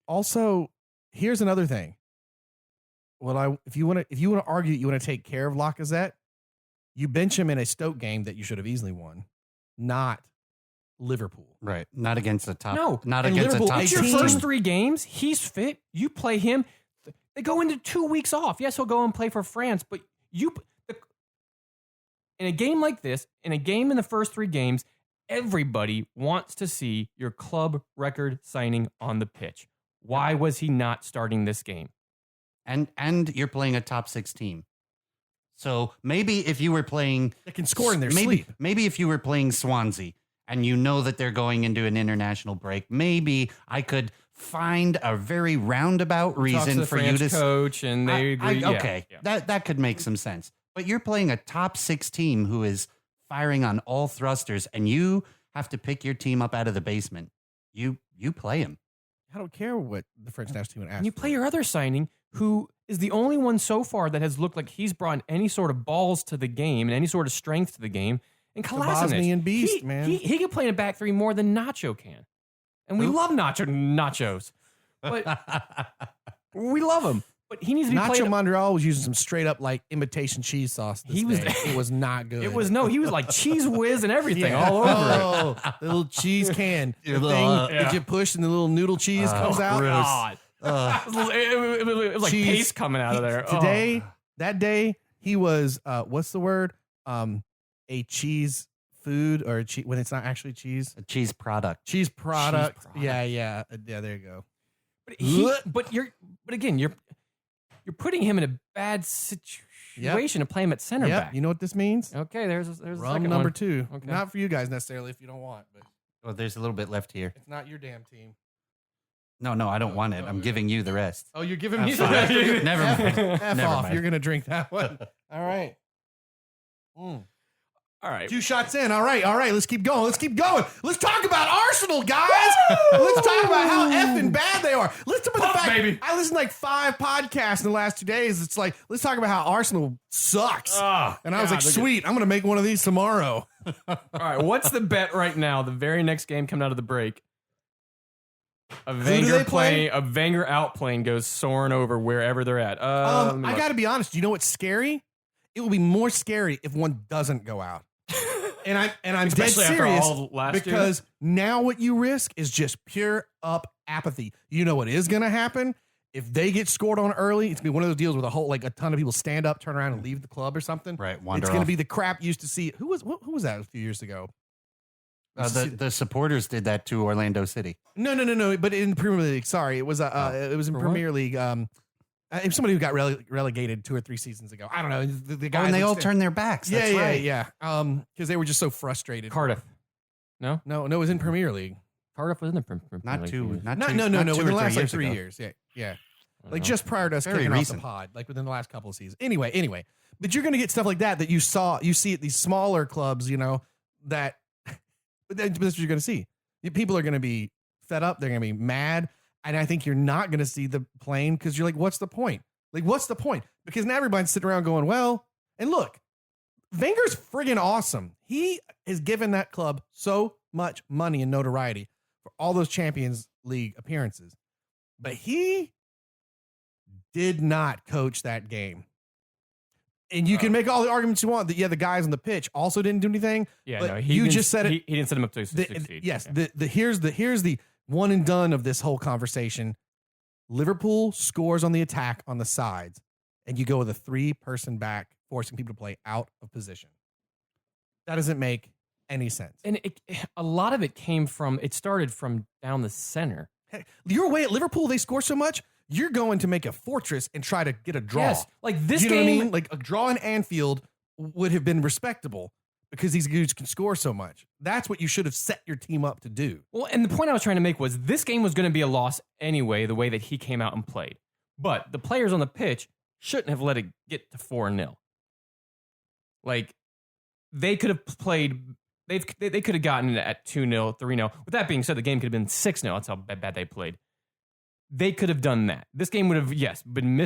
Speaker 1: Also, here's another thing. Well, if you want to argue that you want to take care of Lacazette, you bench him in a Stoke game that you should have easily won, not Liverpool.
Speaker 3: Right. Not against the top.
Speaker 2: No.
Speaker 3: Not
Speaker 1: And
Speaker 3: against
Speaker 1: Liverpool,
Speaker 3: the top
Speaker 2: It's your
Speaker 1: 18.
Speaker 2: first 3 games. He's fit. You play him. They go into 2 weeks off. Yes, he'll go and play for France, but in a game like this, in a game in the first 3 games, everybody wants to see your club record signing on the pitch. Why was he not starting this game?
Speaker 3: And you're playing a top 6 team. So maybe if you were playing,
Speaker 1: They can score in their
Speaker 3: maybe,
Speaker 1: sleep.
Speaker 3: Maybe if you were playing Swansea and you know that they're going into an international break, maybe I could find a very roundabout
Speaker 2: Talks to
Speaker 3: reason
Speaker 2: the
Speaker 3: for
Speaker 2: France
Speaker 3: you to
Speaker 2: coach, and they agree. Yeah,
Speaker 3: okay,
Speaker 2: yeah.
Speaker 3: that could make some sense. But you're playing a top 6 team who is firing on all thrusters, and you have to pick your team up out of the basement. You play him.
Speaker 1: I don't care what the French national team would ask.
Speaker 2: And you play your other signing, who is the only one so far that has looked like he's brought any sort of balls to the game and any sort of strength to the game. And Kolasinac,
Speaker 1: Bosnian beast, man.
Speaker 2: He can play in a back 3 more than Nacho can. And we love nachos. But we love him. But he needs to be
Speaker 1: Nacho
Speaker 2: playing.
Speaker 1: Monreal was using some straight up like imitation cheese sauce. This
Speaker 2: He was-
Speaker 1: day. It was not good.
Speaker 2: He was like cheese whiz and everything all over it.
Speaker 1: Oh, the little cheese can. The thing that you push and the little noodle cheese comes out.
Speaker 2: God. It was like
Speaker 1: Cheese.
Speaker 2: paste coming out of there.
Speaker 1: Today, that day, he was, what's the word? A cheese food or when it's not actually cheese.
Speaker 3: A cheese product.
Speaker 1: Cheese product.
Speaker 2: product.
Speaker 1: Yeah, there you go.
Speaker 2: But again, you're putting him in a bad situation to play him at center
Speaker 1: Yeah,
Speaker 2: back.
Speaker 1: you know what this means?
Speaker 2: Okay, there's a
Speaker 1: Rum
Speaker 2: second
Speaker 1: number
Speaker 2: one.
Speaker 1: 2.
Speaker 2: Okay.
Speaker 1: Not for you guys necessarily if you don't want, but
Speaker 3: Well, there's a little bit left here.
Speaker 1: it's not your damn team.
Speaker 3: No, I don't want it. I'm giving you the rest.
Speaker 1: Oh, you're giving me
Speaker 3: That's
Speaker 1: the
Speaker 3: fine.
Speaker 1: rest.
Speaker 3: Never mind.
Speaker 1: F
Speaker 3: Never
Speaker 1: off.
Speaker 3: mind.
Speaker 1: You're going to drink that one. All right.
Speaker 2: All right.
Speaker 1: 2 shots in. All right. Let's keep going. Let's talk about Arsenal, guys. Let's talk about how effing bad they are. Let's talk about the fact
Speaker 2: baby.
Speaker 1: I listened to like 5 podcasts in the last 2 days. It's like, let's talk about how Arsenal sucks. And I was like, sweet, I'm going to make one of these tomorrow.
Speaker 2: All right. What's the bet right now? The very next game coming out of the break. A
Speaker 1: do they
Speaker 2: Wenger
Speaker 1: play?
Speaker 2: a Wenger outplane goes soaring over wherever they're at.
Speaker 1: I got to be honest. You know what's scary? It will be more scary if one doesn't go out. And I'm dead
Speaker 2: Especially after
Speaker 1: serious
Speaker 2: all last year.
Speaker 1: because now what you risk is just pure up apathy. You know what is going to happen? If they get scored on early, it's going to be one of those deals where a ton of people stand up, turn around, and leave the club or something.
Speaker 3: Right, wander
Speaker 1: It's going to
Speaker 3: off.
Speaker 1: be the crap you used to see. Who was that a few years ago?
Speaker 3: The supporters did that to Orlando City.
Speaker 1: No. But in Premier League, sorry, it was in
Speaker 2: For
Speaker 1: Premier League. It was somebody who got relegated 2 or 3 seasons ago. I don't know. The guys
Speaker 3: And they
Speaker 1: would
Speaker 3: all
Speaker 1: stand-
Speaker 3: turned their backs. That's right.
Speaker 1: Yeah. Because they were just so frustrated.
Speaker 2: Cardiff. No?
Speaker 1: No, it was in Premier League.
Speaker 2: Cardiff was in the Premier
Speaker 3: Not
Speaker 2: League.
Speaker 3: two. Not
Speaker 1: No,
Speaker 3: two.
Speaker 1: no,
Speaker 3: not
Speaker 1: no.
Speaker 3: 2
Speaker 1: Within
Speaker 3: or
Speaker 1: the last
Speaker 3: 3
Speaker 1: 3
Speaker 3: years ago.
Speaker 1: years. Yeah. Like just prior to us
Speaker 3: Very
Speaker 1: kicking off
Speaker 3: recent.
Speaker 1: the pod, like within the last couple of seasons. Anyway. But you're going to get stuff like that you see at these smaller clubs, that but that's what you're going to see. People are going to be fed up. They're going to be mad. And I think you're not going to see the plane because you're like, what's the point? Like, what's the point? Because now everybody's sitting around going, well, and look, Wenger's friggin' awesome. He has given that club so much money and notoriety for all those Champions League appearances. But he did not coach that game. And you can make all the arguments you want that, the guys on the pitch also didn't do anything.
Speaker 2: Yeah,
Speaker 1: but
Speaker 2: no,
Speaker 1: you just said it.
Speaker 2: He didn't set him up to succeed.
Speaker 1: Yes,
Speaker 2: Okay.
Speaker 1: here's the one and done of this whole conversation. Liverpool scores on the attack on the sides, and you go with a 3-person back, forcing people to play out of position. That doesn't make any sense.
Speaker 2: And a lot of it started from down the center.
Speaker 1: Heck, your way at Liverpool, they score so much, you're going to make a fortress and try to get a draw.
Speaker 2: Yes, like this
Speaker 1: you know
Speaker 2: game.
Speaker 1: what I mean? Like a draw in Anfield would have been respectable because these dudes can score so much. That's what you should have set your team up to do.
Speaker 2: Well, and the point I was trying to make was this game was going to be a loss anyway, the way that he came out and played. But the players on the pitch shouldn't have let it get to 4-0. Like, they could have played, they could have gotten it at 2-0, 3-0. With that being said, the game could have been 6-0. That's how bad they played. They could have done that. This game would have, yes, been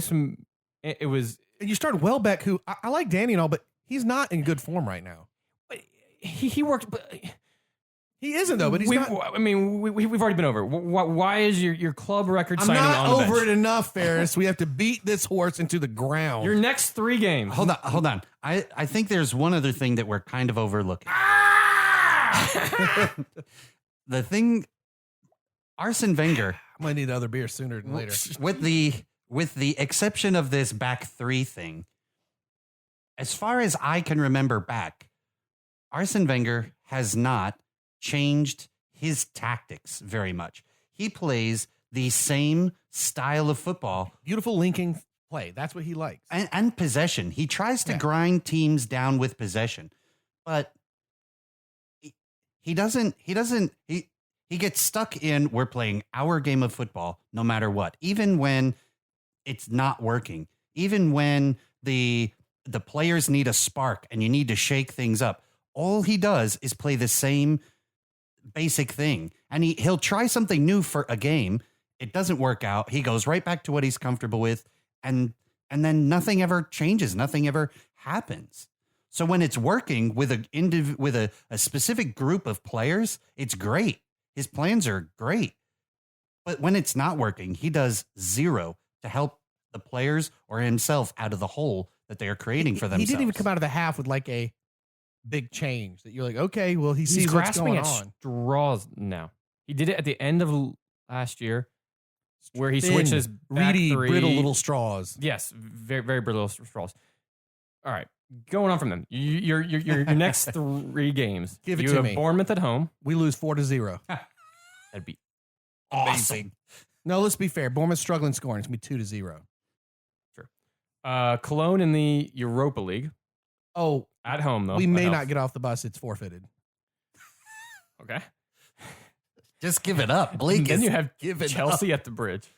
Speaker 2: it was.
Speaker 1: And you started Welbeck, who I like Danny and all, but he's not in good form right now.
Speaker 2: He worked. But
Speaker 1: He isn't though, but he's
Speaker 2: we've already been over. Why is your club record
Speaker 1: I'm
Speaker 2: signing
Speaker 1: not
Speaker 2: on the
Speaker 1: over
Speaker 2: bench?
Speaker 1: it enough, Ferris. We have to beat this horse into the ground.
Speaker 2: Your next 3 games.
Speaker 3: Hold on. I think there's one other thing that we're kind of overlooking. The thing, Arsene Wenger,
Speaker 1: I'm gonna need another beer sooner than later.
Speaker 3: with the exception of this back 3 thing, as far as I can remember back, Arsene Wenger has not changed his tactics very much. He plays the same style of football.
Speaker 1: Beautiful linking play. That's what he likes.
Speaker 3: And possession. He tries to grind teams down with possession, but he gets stuck in, we're playing our game of football no matter what, even when it's not working, even when the players need a spark and you need to shake things up. All he does is play the same basic thing, and he'll try something new for a game. It doesn't work out. He goes right back to what he's comfortable with, and then nothing ever changes. Nothing ever happens. So when it's working with a specific group of players, it's great. His plans are great. But when it's not working, he does zero to help the players or himself out of the hole that they are creating for themselves.
Speaker 1: He didn't even come out of the half with like a big change that you're like, okay, well, he sees
Speaker 2: He's
Speaker 1: what's
Speaker 2: grasping
Speaker 1: going
Speaker 2: at
Speaker 1: on.
Speaker 2: straws now. He did it at the end of last year, where he
Speaker 1: Thin,
Speaker 2: switches back
Speaker 1: reedy,
Speaker 2: 3.
Speaker 1: brittle little straws.
Speaker 2: Yes, very very brittle straws. All right, going on from them. Your next 3 games.
Speaker 1: Give it
Speaker 2: you
Speaker 1: to
Speaker 2: have
Speaker 1: me.
Speaker 2: Bournemouth at home.
Speaker 1: We lose 4-0.
Speaker 2: That'd be
Speaker 1: Amazing. No, let's be fair. Bournemouth's struggling scoring. It's going to be 2-0.
Speaker 2: Cologne in the Europa League.
Speaker 1: Oh,
Speaker 2: At home, though.
Speaker 1: we
Speaker 2: That
Speaker 1: may
Speaker 2: helps.
Speaker 1: not get off the bus. It's forfeited.
Speaker 2: Okay.
Speaker 3: Just give it up. Blake
Speaker 2: Then
Speaker 3: is
Speaker 2: you have
Speaker 3: give it
Speaker 2: Chelsea at the Bridge.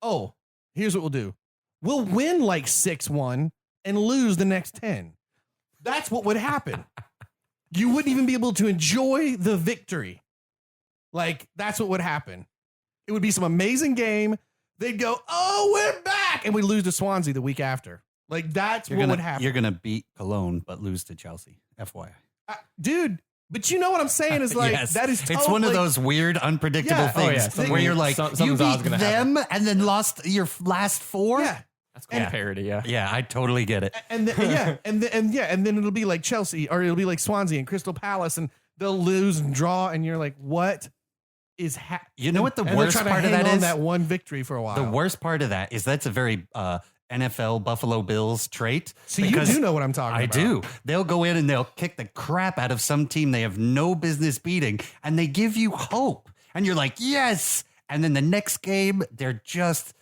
Speaker 1: Oh, here's what we'll do. We'll win like 6-1 and lose the next 10. That's what would happen. You wouldn't even be able to enjoy the victory. Like, that's what would happen. It would be some amazing game. They'd go, oh, we're back. And we lose to Swansea the week after. Like, that's what would happen.
Speaker 3: You're going to beat Cologne, but lose to Chelsea. FYI.
Speaker 1: Dude, but you know what I'm saying is like,
Speaker 3: Yes.
Speaker 1: that is totally,
Speaker 3: It's one of those weird, unpredictable
Speaker 1: Yeah.
Speaker 2: Oh,
Speaker 3: things
Speaker 2: yeah.
Speaker 3: where you're like,
Speaker 2: Something's
Speaker 3: you
Speaker 2: always
Speaker 3: beat
Speaker 2: gonna
Speaker 3: them and then lost your last 4?
Speaker 1: Yeah.
Speaker 2: That's called parody, yeah.
Speaker 3: Yeah, I totally get it.
Speaker 1: And then, and then it'll be like Chelsea or it'll be like Swansea and Crystal Palace and they'll lose and draw and you're like, what is
Speaker 3: You know what the
Speaker 1: and
Speaker 3: worst
Speaker 1: they're trying
Speaker 3: part
Speaker 1: to
Speaker 3: of
Speaker 1: hang
Speaker 3: that
Speaker 1: on
Speaker 3: is?
Speaker 1: that one victory for a while.
Speaker 3: The worst part of that is that's a very NFL Buffalo Bills trait.
Speaker 1: So you
Speaker 3: because
Speaker 1: do know what I'm talking
Speaker 3: I
Speaker 1: about.
Speaker 3: do. They'll go in and they'll kick the crap out of some team they have no business beating, and they give you hope. And you're like, yes. And then the next game, they're just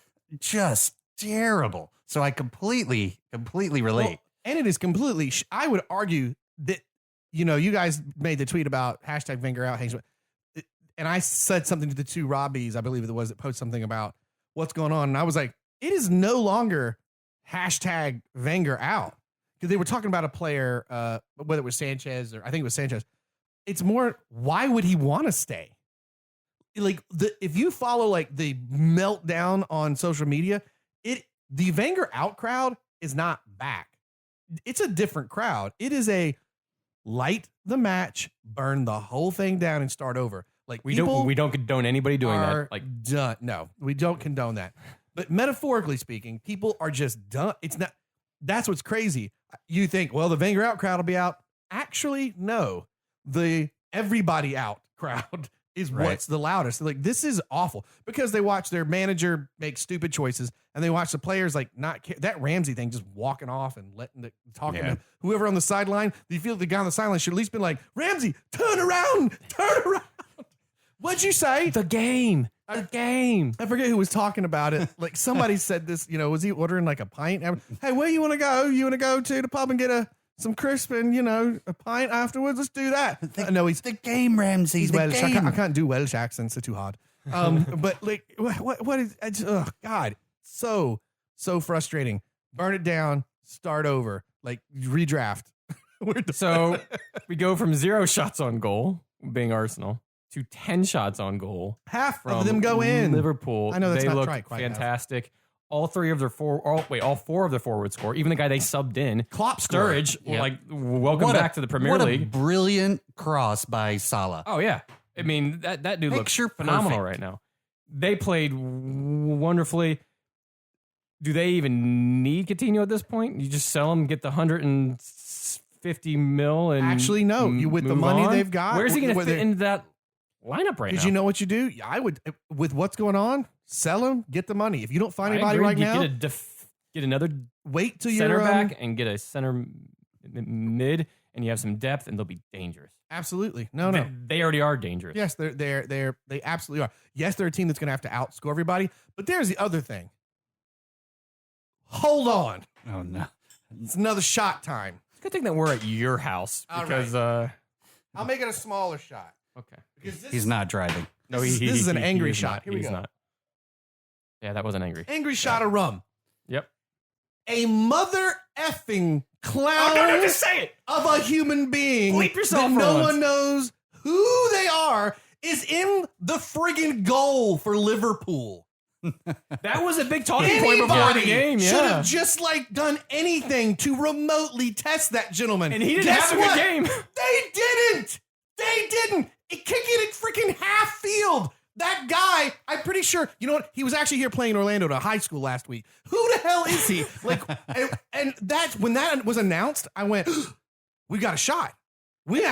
Speaker 3: terrible. So I completely relate.
Speaker 1: Well, and it is completely, I would argue that, you guys made the tweet about hashtag Wenger out. And I said something to the 2 Robbies, I believe it was, that posted something about what's going on. And I was like, it is no longer hashtag Wenger out. Because they were talking about a player, whether it was Sanchez or I think it was Sanchez. It's more, why would he want to stay? Like, if you follow like the meltdown on social media, the Wenger out crowd is not back. It's a different crowd. It is a light the match, burn the whole thing down, and start over. Like
Speaker 2: We don't condone anybody doing that. Like,
Speaker 1: done. No, we don't condone that. But metaphorically speaking, people are just done. It's not. That's what's crazy. You think, well, the Wenger out crowd will be out. Actually, no. The everybody out crowd is what's the loudest. Like, this is awful because they watch their manager make stupid choices and they watch the players like not that Ramsey thing just walking off and talking to whoever on the sideline. You feel the guy on the sideline should at least been like, Ramsey, turn around. What'd you say?
Speaker 2: the game.
Speaker 1: I forget who was talking about it. Like somebody said this, was he ordering like a pint? Hey, where you want to go? You want to go to the pub and get some crisp and, a pint afterwards? Let's do that. No, he's
Speaker 3: the game, Ramsey.
Speaker 1: he's
Speaker 3: The
Speaker 1: Welsh.
Speaker 3: game.
Speaker 1: I can't do Welsh accents. They're too hard. But like, what is, oh God, so frustrating. Burn it down, start over, like redraft.
Speaker 2: So we go from 0 shots on goal, being Arsenal, to 10 shots on goal.
Speaker 1: Half
Speaker 2: From
Speaker 1: of them go in.
Speaker 2: Liverpool.
Speaker 1: I know that's
Speaker 2: they
Speaker 1: not
Speaker 2: look
Speaker 1: right, quite
Speaker 2: fantastic. all four of their forwards score. Even the guy they subbed in,
Speaker 1: Klopp scored.
Speaker 2: Sturridge,
Speaker 3: Yep.
Speaker 2: like welcome back to the Premier League.
Speaker 3: A brilliant cross by Salah.
Speaker 2: Oh yeah, I mean that dude looks
Speaker 3: Picture
Speaker 2: phenomenal
Speaker 3: perfect.
Speaker 2: right now. They played wonderfully. Do they even need Coutinho at this point? You just sell him, get the 150 mil, and
Speaker 1: Actually, no. You with the
Speaker 2: move
Speaker 1: money
Speaker 2: on?
Speaker 1: they've got.
Speaker 2: Where's he going to
Speaker 1: whether-
Speaker 2: fit into that lineup right now?
Speaker 1: Because you know what you do? I would, with what's going on, sell him, get the money. If you don't find
Speaker 2: I
Speaker 1: anybody
Speaker 2: agree.
Speaker 1: right
Speaker 2: You
Speaker 1: now,
Speaker 2: get another
Speaker 1: wait till
Speaker 2: center
Speaker 1: you're
Speaker 2: back and get a center mid, and you have some depth, and they'll be dangerous.
Speaker 1: Absolutely. No.
Speaker 2: They already are dangerous.
Speaker 1: Yes, they absolutely are. Yes, they're a team that's going to have to outscore everybody. But there's the other thing. Hold on.
Speaker 3: Oh no.
Speaker 1: It's another shot time.
Speaker 2: It's a good thing that we're at your house
Speaker 1: All
Speaker 2: because
Speaker 1: I'll make it a smaller shot.
Speaker 2: okay.
Speaker 1: Because this
Speaker 3: He's not driving.
Speaker 2: No,
Speaker 1: This is an angry
Speaker 2: is
Speaker 1: shot.
Speaker 2: not.
Speaker 1: Here we
Speaker 2: He's
Speaker 1: go.
Speaker 2: not. Yeah, that wasn't angry.
Speaker 1: angry shot of rum.
Speaker 2: Yep.
Speaker 1: A mother effing clown
Speaker 2: Oh, no, just say it.
Speaker 1: of a human being
Speaker 2: Bleep yourself
Speaker 1: that
Speaker 2: for
Speaker 1: no
Speaker 2: once.
Speaker 1: one knows who they are is in the friggin' goal for Liverpool.
Speaker 2: That was a big talking point before the
Speaker 1: Anybody
Speaker 2: game.
Speaker 1: should
Speaker 2: Yeah.
Speaker 1: have just like done anything to remotely test that gentleman.
Speaker 2: And he didn't
Speaker 1: Guess
Speaker 2: have a good
Speaker 1: what?
Speaker 2: game.
Speaker 1: They didn't. They didn't. It kicked it at freaking half field. That guy, I'm pretty sure, you know what? He was actually here playing in Orlando at a high school last week. Who the hell is he? Like, and that's when that was announced, I went, we got a shot. We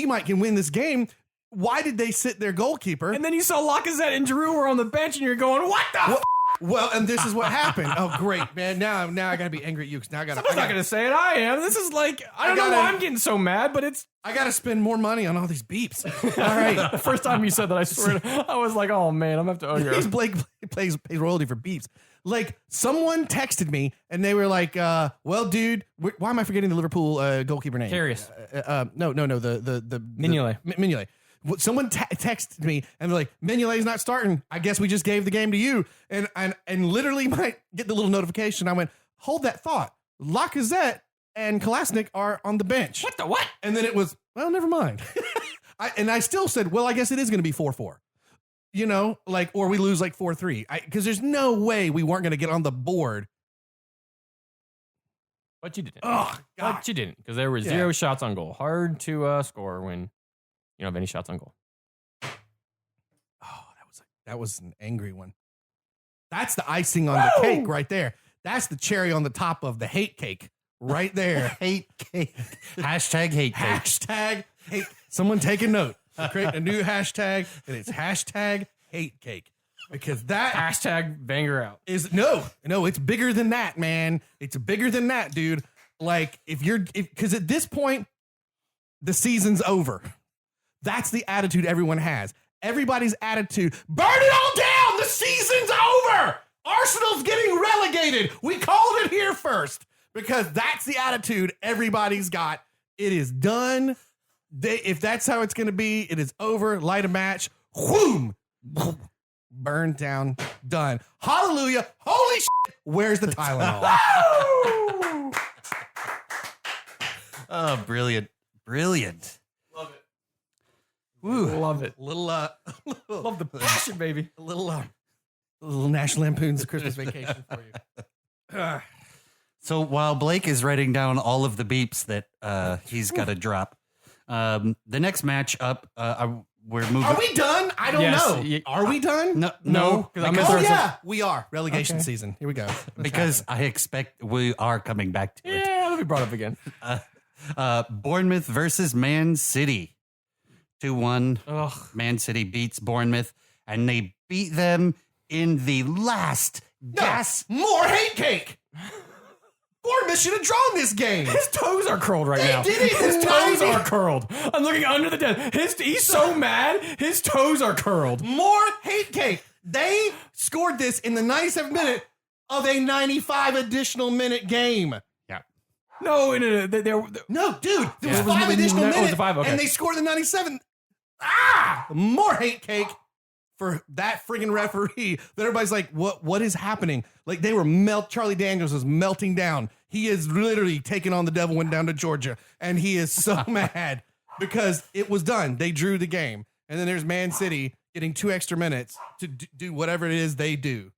Speaker 1: might can win this game. Why did they sit their goalkeeper?
Speaker 2: And then you saw Lacazette and Giroud were on the bench, and you're going, "What the?"
Speaker 1: Well, and this is what happened. Oh, great, man! Now I gotta be angry at you because now
Speaker 2: Someone's not going to say it. I am. This is like I don't know why I'm getting so mad, but it's
Speaker 1: I gotta spend more money on all these beeps. All right,
Speaker 2: the first time you said that. I swear, I was like, "Oh man, I'm gonna have to own
Speaker 1: He's
Speaker 2: you."
Speaker 1: Blake pays royalty for beeps. Like someone texted me and they were like, "Well, dude, why am I forgetting the Liverpool goalkeeper name?
Speaker 2: Karius.
Speaker 1: No, the
Speaker 2: Mignolet.
Speaker 1: Mignolet. Someone texted me and they're like, Mignolet's not starting. I guess we just gave the game to you. And literally might get the little notification. I went, hold that thought. Lacazette and Kolasinac are on the bench.
Speaker 2: What the what?
Speaker 1: And then it was, well, never mind. I still said, well, I guess it is going to be 4-4. You know, like, or we lose like 4-3. Because there's no way we weren't going to get on the board.
Speaker 2: But you didn't.
Speaker 1: Oh, God.
Speaker 2: But you didn't because there were 0 shots on goal. Hard to score when you don't have any shots on goal.
Speaker 1: Oh, that was an angry one. That's the icing on the cake right there. That's the cherry on the top of the hate cake right there.
Speaker 3: Hate cake. Hashtag hate cake.
Speaker 1: Hashtag hate. Someone take a note. Create a new hashtag, and it's hashtag hate cake. Because that
Speaker 2: Hashtag banger out.
Speaker 1: is no, it's bigger than that, man. It's bigger than that, dude. Like because at this point, the season's over. That's the attitude everyone has. Everybody's attitude, burn it all down. The season's over. Arsenal's getting relegated. We called it here first because that's the attitude everybody's got. It is done. If that's how it's going to be, it is over. Light a match. Whoom. Burn down. Done. Hallelujah. Holy shit. Where's the Tylenol?
Speaker 3: Oh, brilliant. Brilliant.
Speaker 1: Love it.
Speaker 2: Woo. Love it.
Speaker 1: Little
Speaker 2: Love the passion, baby.
Speaker 1: a little National Lampoon's Christmas Vacation for you.
Speaker 3: So while Blake is writing down all of the beeps that he's got to drop, the next match up, we're moving.
Speaker 1: Are we done? I don't know. Are we done?
Speaker 3: No,
Speaker 2: because I'm
Speaker 3: because-
Speaker 2: gonna
Speaker 1: Oh
Speaker 2: throw
Speaker 1: yeah, we are. Relegation
Speaker 2: Okay.
Speaker 1: season. Here we go.
Speaker 3: because I expect we are coming back to it.
Speaker 2: Yeah, let me brought up again.
Speaker 3: Bournemouth versus Man City. 2-1.
Speaker 2: Ugh.
Speaker 3: Man City beats Bournemouth, and they beat them in the last gas.
Speaker 1: More hate cake. Bournemouth should have drawn this game.
Speaker 2: His toes are curled right
Speaker 1: They
Speaker 2: now.
Speaker 1: did it.
Speaker 2: His
Speaker 1: It's
Speaker 2: toes
Speaker 1: tiny.
Speaker 2: are curled. I'm looking under the desk. He's so mad. His toes are curled.
Speaker 1: More hate cake. They scored this in the 97th minute of a 95 additional minute game.
Speaker 2: No.
Speaker 1: No, dude, there was
Speaker 2: Yeah.
Speaker 1: 5 additional
Speaker 2: No, it was
Speaker 1: minutes,
Speaker 2: the 5, okay.
Speaker 1: and they scored the 97th. More hate cake for that friggin' referee. That everybody's like, what is happening? Like they were Charlie Daniels was melting down. He is literally taking on the devil, went down to Georgia, and he is so mad because it was done. They drew the game, and then there's Man City getting 2 extra minutes to do whatever it is they do.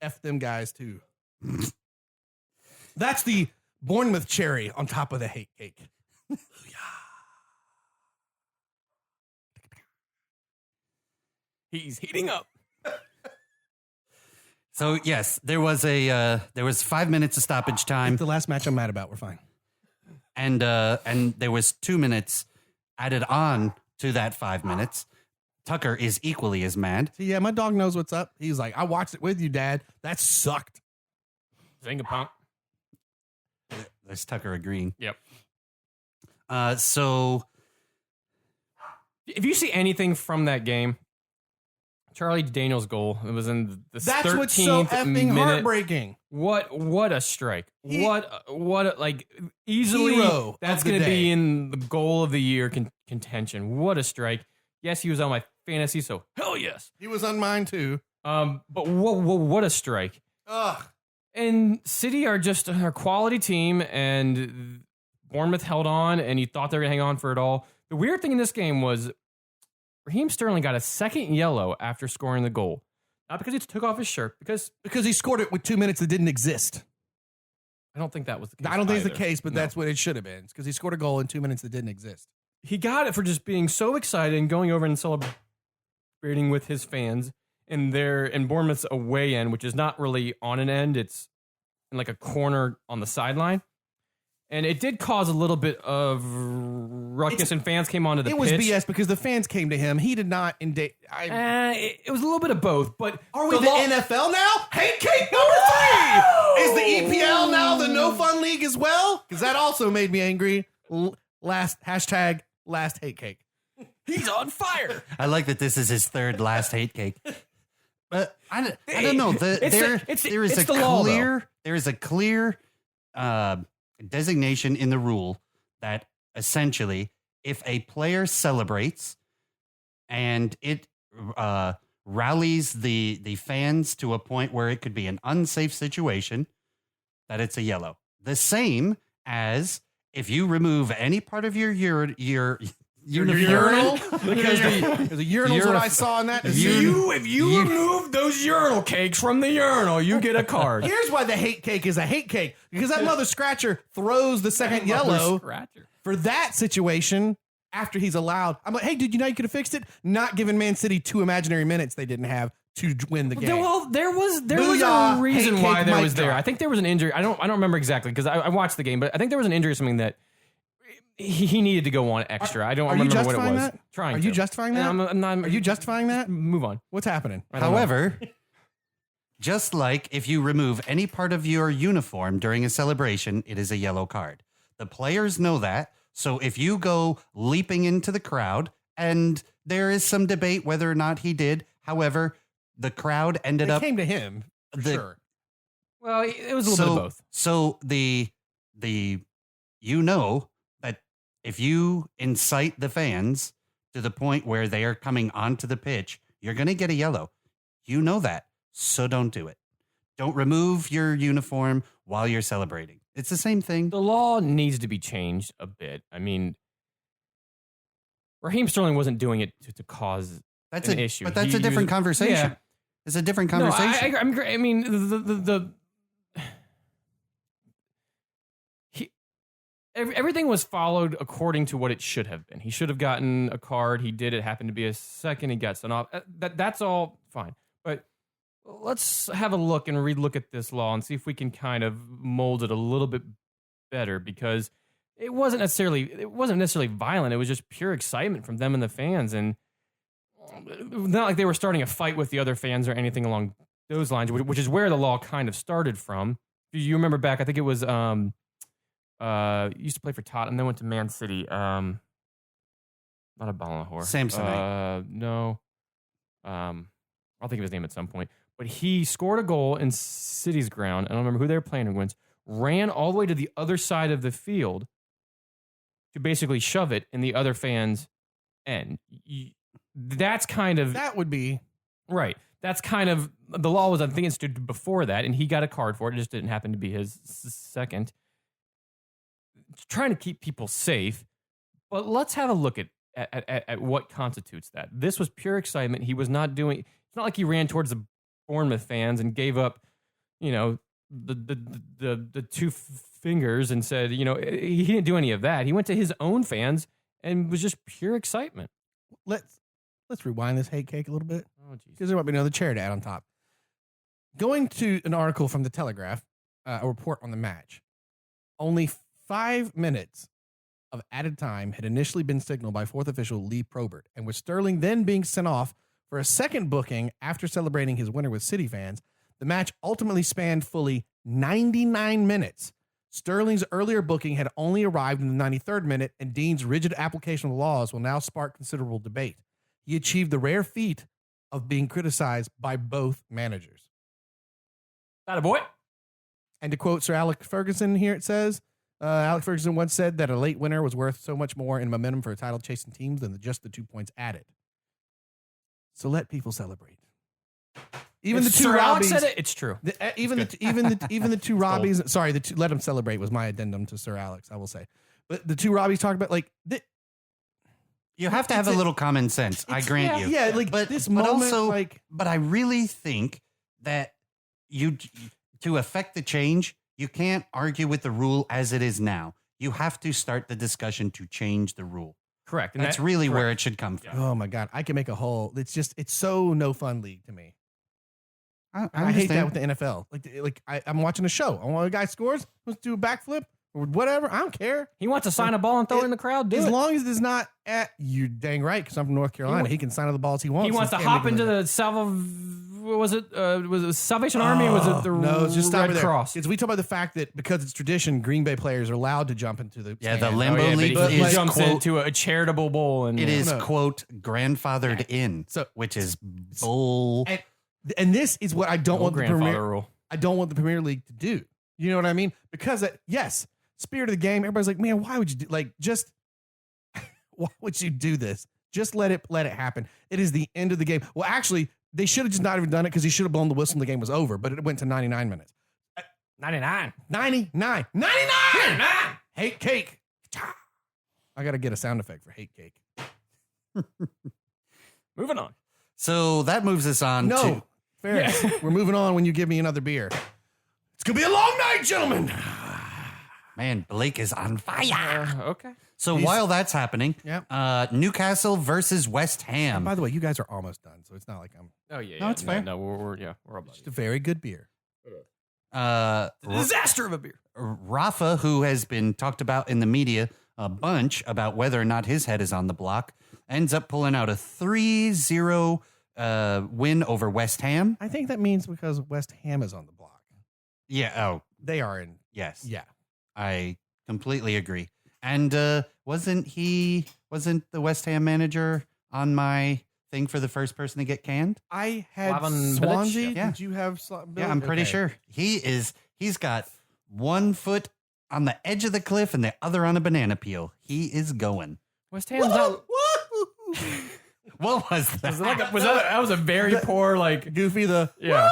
Speaker 1: F them guys too. That's the Bournemouth cherry on top of the hate cake.
Speaker 2: He's heating up.
Speaker 3: So yes, there was 5 minutes of stoppage time,
Speaker 1: It's the last match I'm mad about. We're fine.
Speaker 3: and there was 2 minutes added on to that 5 minutes. Tucker is equally as mad.
Speaker 1: See, yeah, my dog knows what's up. He's like, I watched it with you, Dad. That sucked.
Speaker 2: Zinga pump.
Speaker 3: There's Tucker agreeing.
Speaker 2: Yep.
Speaker 3: So
Speaker 2: If you see anything from that game, Charlie Daniels' goal, it was in the
Speaker 1: That's
Speaker 2: 13th
Speaker 1: what's so effing
Speaker 2: minute.
Speaker 1: heartbreaking.
Speaker 2: What a strike. Easily
Speaker 1: Hero
Speaker 2: that's
Speaker 1: of the
Speaker 2: going to
Speaker 1: day.
Speaker 2: be in the goal of the year contention. What a strike. Yes, he was on my fantasy, so hell yes.
Speaker 1: He was on mine too.
Speaker 2: But what a strike.
Speaker 1: Ugh.
Speaker 2: And City are just a quality team, and Bournemouth held on, and you thought they were going to hang on for it all. The weird thing in this game was Raheem Sterling got a second yellow after scoring the goal. Not because he took off his shirt, because
Speaker 1: Because he scored it with 2 minutes that didn't exist.
Speaker 2: I don't think that was the case.
Speaker 1: I don't think it's the
Speaker 2: either.
Speaker 1: case, but
Speaker 2: No.
Speaker 1: that's what it should have been. Because he scored a goal in 2 minutes that didn't exist.
Speaker 2: He got it for just being so excited and going over and celebrating with his fans in Bournemouth's away end, which is not really on an end. It's in like a corner on the sideline. And it did cause a little bit of ruckus, and fans came onto the
Speaker 1: It
Speaker 2: pitch.
Speaker 1: was BS because the fans came to him. He did not.
Speaker 2: It was a little bit of both, but
Speaker 1: Are we the NFL now? Hate cake number 3! Is the EPL now the no fun league as well? Because that also made me angry. Last hate cake.
Speaker 2: He's on fire.
Speaker 3: I like that this is his third last hate cake. But I don't know. There is a
Speaker 2: the law,
Speaker 3: clear designation in the rule that essentially, if a player celebrates and it rallies the fans to a point where it could be an unsafe situation, that it's a yellow. The same as if you remove any part of your uniform.
Speaker 1: Urinal? Because the urinal is what I saw in that.
Speaker 2: If you remove those urinal cakes from the urinal, you get a card.
Speaker 1: Here's why the hate cake is a hate cake. Because that mother scratcher throws the second yellow
Speaker 2: Scratcher.
Speaker 1: for that situation after he's allowed. I'm like, hey, dude, you know you could have fixed it? Not giving Man City 2 imaginary minutes they didn't have to win the game.
Speaker 2: Well, there was
Speaker 1: Booyah,
Speaker 2: a reason
Speaker 1: hate
Speaker 2: why
Speaker 1: cake,
Speaker 2: there
Speaker 1: mic
Speaker 2: was there.
Speaker 1: drop.
Speaker 2: I think there was an injury. I don't remember exactly because I watched the game, but I think there was an injury or something that he needed to go on extra. I don't
Speaker 1: Are you
Speaker 2: remember what it
Speaker 1: justifying
Speaker 2: was.
Speaker 1: that?
Speaker 2: Trying
Speaker 1: Are
Speaker 2: to.
Speaker 1: you justifying that?
Speaker 2: I'm not,
Speaker 1: Are you justifying that?
Speaker 2: Move on.
Speaker 1: What's happening?
Speaker 2: I don't know.
Speaker 3: However, just like if you remove any part of your uniform during a celebration, it is a yellow card. The players know that. So if you go leaping into the crowd, and there is some debate whether or not he did, however, the crowd ended
Speaker 1: They
Speaker 3: up
Speaker 1: came to him, for sure.
Speaker 2: Well, it was a little bit of both.
Speaker 3: So you know that if you incite the fans to the point where they are coming onto the pitch, you're going to get a yellow. You know that. So don't do it. Don't remove your uniform while you're celebrating. It's the same thing.
Speaker 2: The law needs to be changed a bit. I mean, Raheem Sterling wasn't doing it to cause
Speaker 3: That's
Speaker 2: an
Speaker 3: a
Speaker 2: issue.
Speaker 3: But that's
Speaker 2: He
Speaker 3: a different
Speaker 2: used-
Speaker 3: conversation.
Speaker 2: Yeah.
Speaker 3: It's a different conversation.
Speaker 2: No, I mean, everything was followed according to what it should have been. He should have gotten a card. He did. It happened to be a second. He got sent off. That's all fine. But let's have a look and relook at this law and see if we can kind of mold it a little bit better, because it wasn't necessarily violent. It was just pure excitement from them and the fans, and not like they were starting a fight with the other fans or anything along those lines, which is where the law kind of started from. You remember back, I think it was used to play for Tottenham, then went to Man City. Not a Ballinahore.
Speaker 3: Samsonite.
Speaker 2: No. I'll think of his name at some point. But he scored a goal in City's ground. I don't remember who they were playing against. Ran all the way to the other side of the field to basically shove it in the other fans' end. That's kind of
Speaker 1: That would be
Speaker 2: right. That's kind of the law was, I think, instituted before that, and he got a card for it. It just didn't happen to be his second. Trying to keep people safe, but let's have a look at what constitutes that. This was pure excitement. He was not doing. It's not like he ran towards the Bournemouth fans and gave up the two fingers and said, he didn't do any of that. He went to his own fans and was just pure excitement.
Speaker 1: Let's rewind this hate cake a little bit.
Speaker 2: Oh, jeez.
Speaker 1: Because there might be another charity ad on top. Going to an article from the Telegraph, a report on the match. Only 5 minutes of added time had initially been signaled by fourth official Lee Probert, and with Sterling then being sent off for a second booking after celebrating his winner with City fans, the match ultimately spanned fully 99 minutes. Sterling's earlier booking had only arrived in the 93rd minute, and Dean's rigid application of the laws will now spark considerable debate. He achieved the rare feat of being criticized by both managers.
Speaker 2: Atta boy.
Speaker 1: And to quote Sir Alex Ferguson here, it says, Alex Ferguson once said that a late winner was worth so much more in momentum for a title-chasing teams than just the 2 points added. So let people celebrate. Even
Speaker 2: if
Speaker 1: the two
Speaker 2: Sir Alex
Speaker 1: Robbies
Speaker 2: said it, it's true.
Speaker 1: Even the two Robbies. Sorry, let them celebrate was my addendum to Sir Alex. I will say, but the two Robbies talked about
Speaker 3: you have to have a little common sense. I grant you.
Speaker 1: Yeah, but this moment,
Speaker 3: also, but I really think that to affect the change, you can't argue with the rule as it is now. You have to start the discussion to change the rule.
Speaker 2: Correct.
Speaker 3: And that's really where it should come from.
Speaker 1: Oh my God, I can make a whole. It's so no fun league to me.
Speaker 3: I
Speaker 1: hate that with the NFL. I'm watching a show. I want a guy scores, let's do a backflip or whatever. I don't care.
Speaker 2: He wants to sign a ball and throw it in the crowd.
Speaker 1: As long as it's not at you, dang right. Because I'm from North Carolina, he can sign the balls he wants.
Speaker 2: He wants to hop into the was it Salvation Army or was it the
Speaker 1: it's just
Speaker 2: Red Cross?
Speaker 1: Because we talk about the fact that because it's tradition, Green Bay players are allowed to jump into the
Speaker 3: the
Speaker 1: stand.
Speaker 3: limbo league
Speaker 2: he
Speaker 3: is
Speaker 2: jumps
Speaker 3: quote,
Speaker 2: into a charitable bowl and
Speaker 3: it is quote grandfathered in, which is bull.
Speaker 1: And this is what I don't want the Premier
Speaker 2: rule.
Speaker 1: I don't want the Premier League to do. You know what I mean? Because yes, spirit of the game. Everybody's like, man, why would you do why would you do this? Just let it happen. It is the end of the game. Well, actually, they should have just not even done it because he should have blown the whistle and the game was over. But it went to 99 minutes.
Speaker 2: 99.
Speaker 1: Hate cake. I got to get a sound effect for hate cake.
Speaker 2: Moving on.
Speaker 3: So that moves us on to...
Speaker 1: Ferris, we're moving on when you give me another beer. It's going to be a long night, gentlemen.
Speaker 3: Man, Blake is on fire.
Speaker 2: Okay.
Speaker 3: So while that's happening,
Speaker 1: Yep.
Speaker 3: Newcastle versus West Ham.
Speaker 1: And by the way, you guys are almost done, so it's not like I'm...
Speaker 2: Oh, yeah.
Speaker 3: No, it's fair.
Speaker 2: No, we're all
Speaker 1: Just a very good beer.
Speaker 2: Disaster of a beer.
Speaker 3: Rafa, who has been talked about in the media a bunch about whether or not his head is on the block, ends up pulling out a 3-0 win over West Ham.
Speaker 1: I think that means because West Ham is on the block.
Speaker 3: Yeah. Oh,
Speaker 1: They are in...
Speaker 3: yes.
Speaker 1: Yeah.
Speaker 3: I completely agree. And wasn't the West Ham manager on my thing for the first person to get canned?
Speaker 1: I had
Speaker 2: Slaven
Speaker 1: Swansea.
Speaker 2: Bilic?
Speaker 3: Yeah.
Speaker 1: Did you have...
Speaker 3: Yeah, I'm pretty sure. He's got one foot on the edge of the cliff and the other on a banana peel. He is going.
Speaker 2: West Ham's not...
Speaker 3: What was that?
Speaker 2: That was a very poor,
Speaker 1: Goofy the...
Speaker 2: Yeah.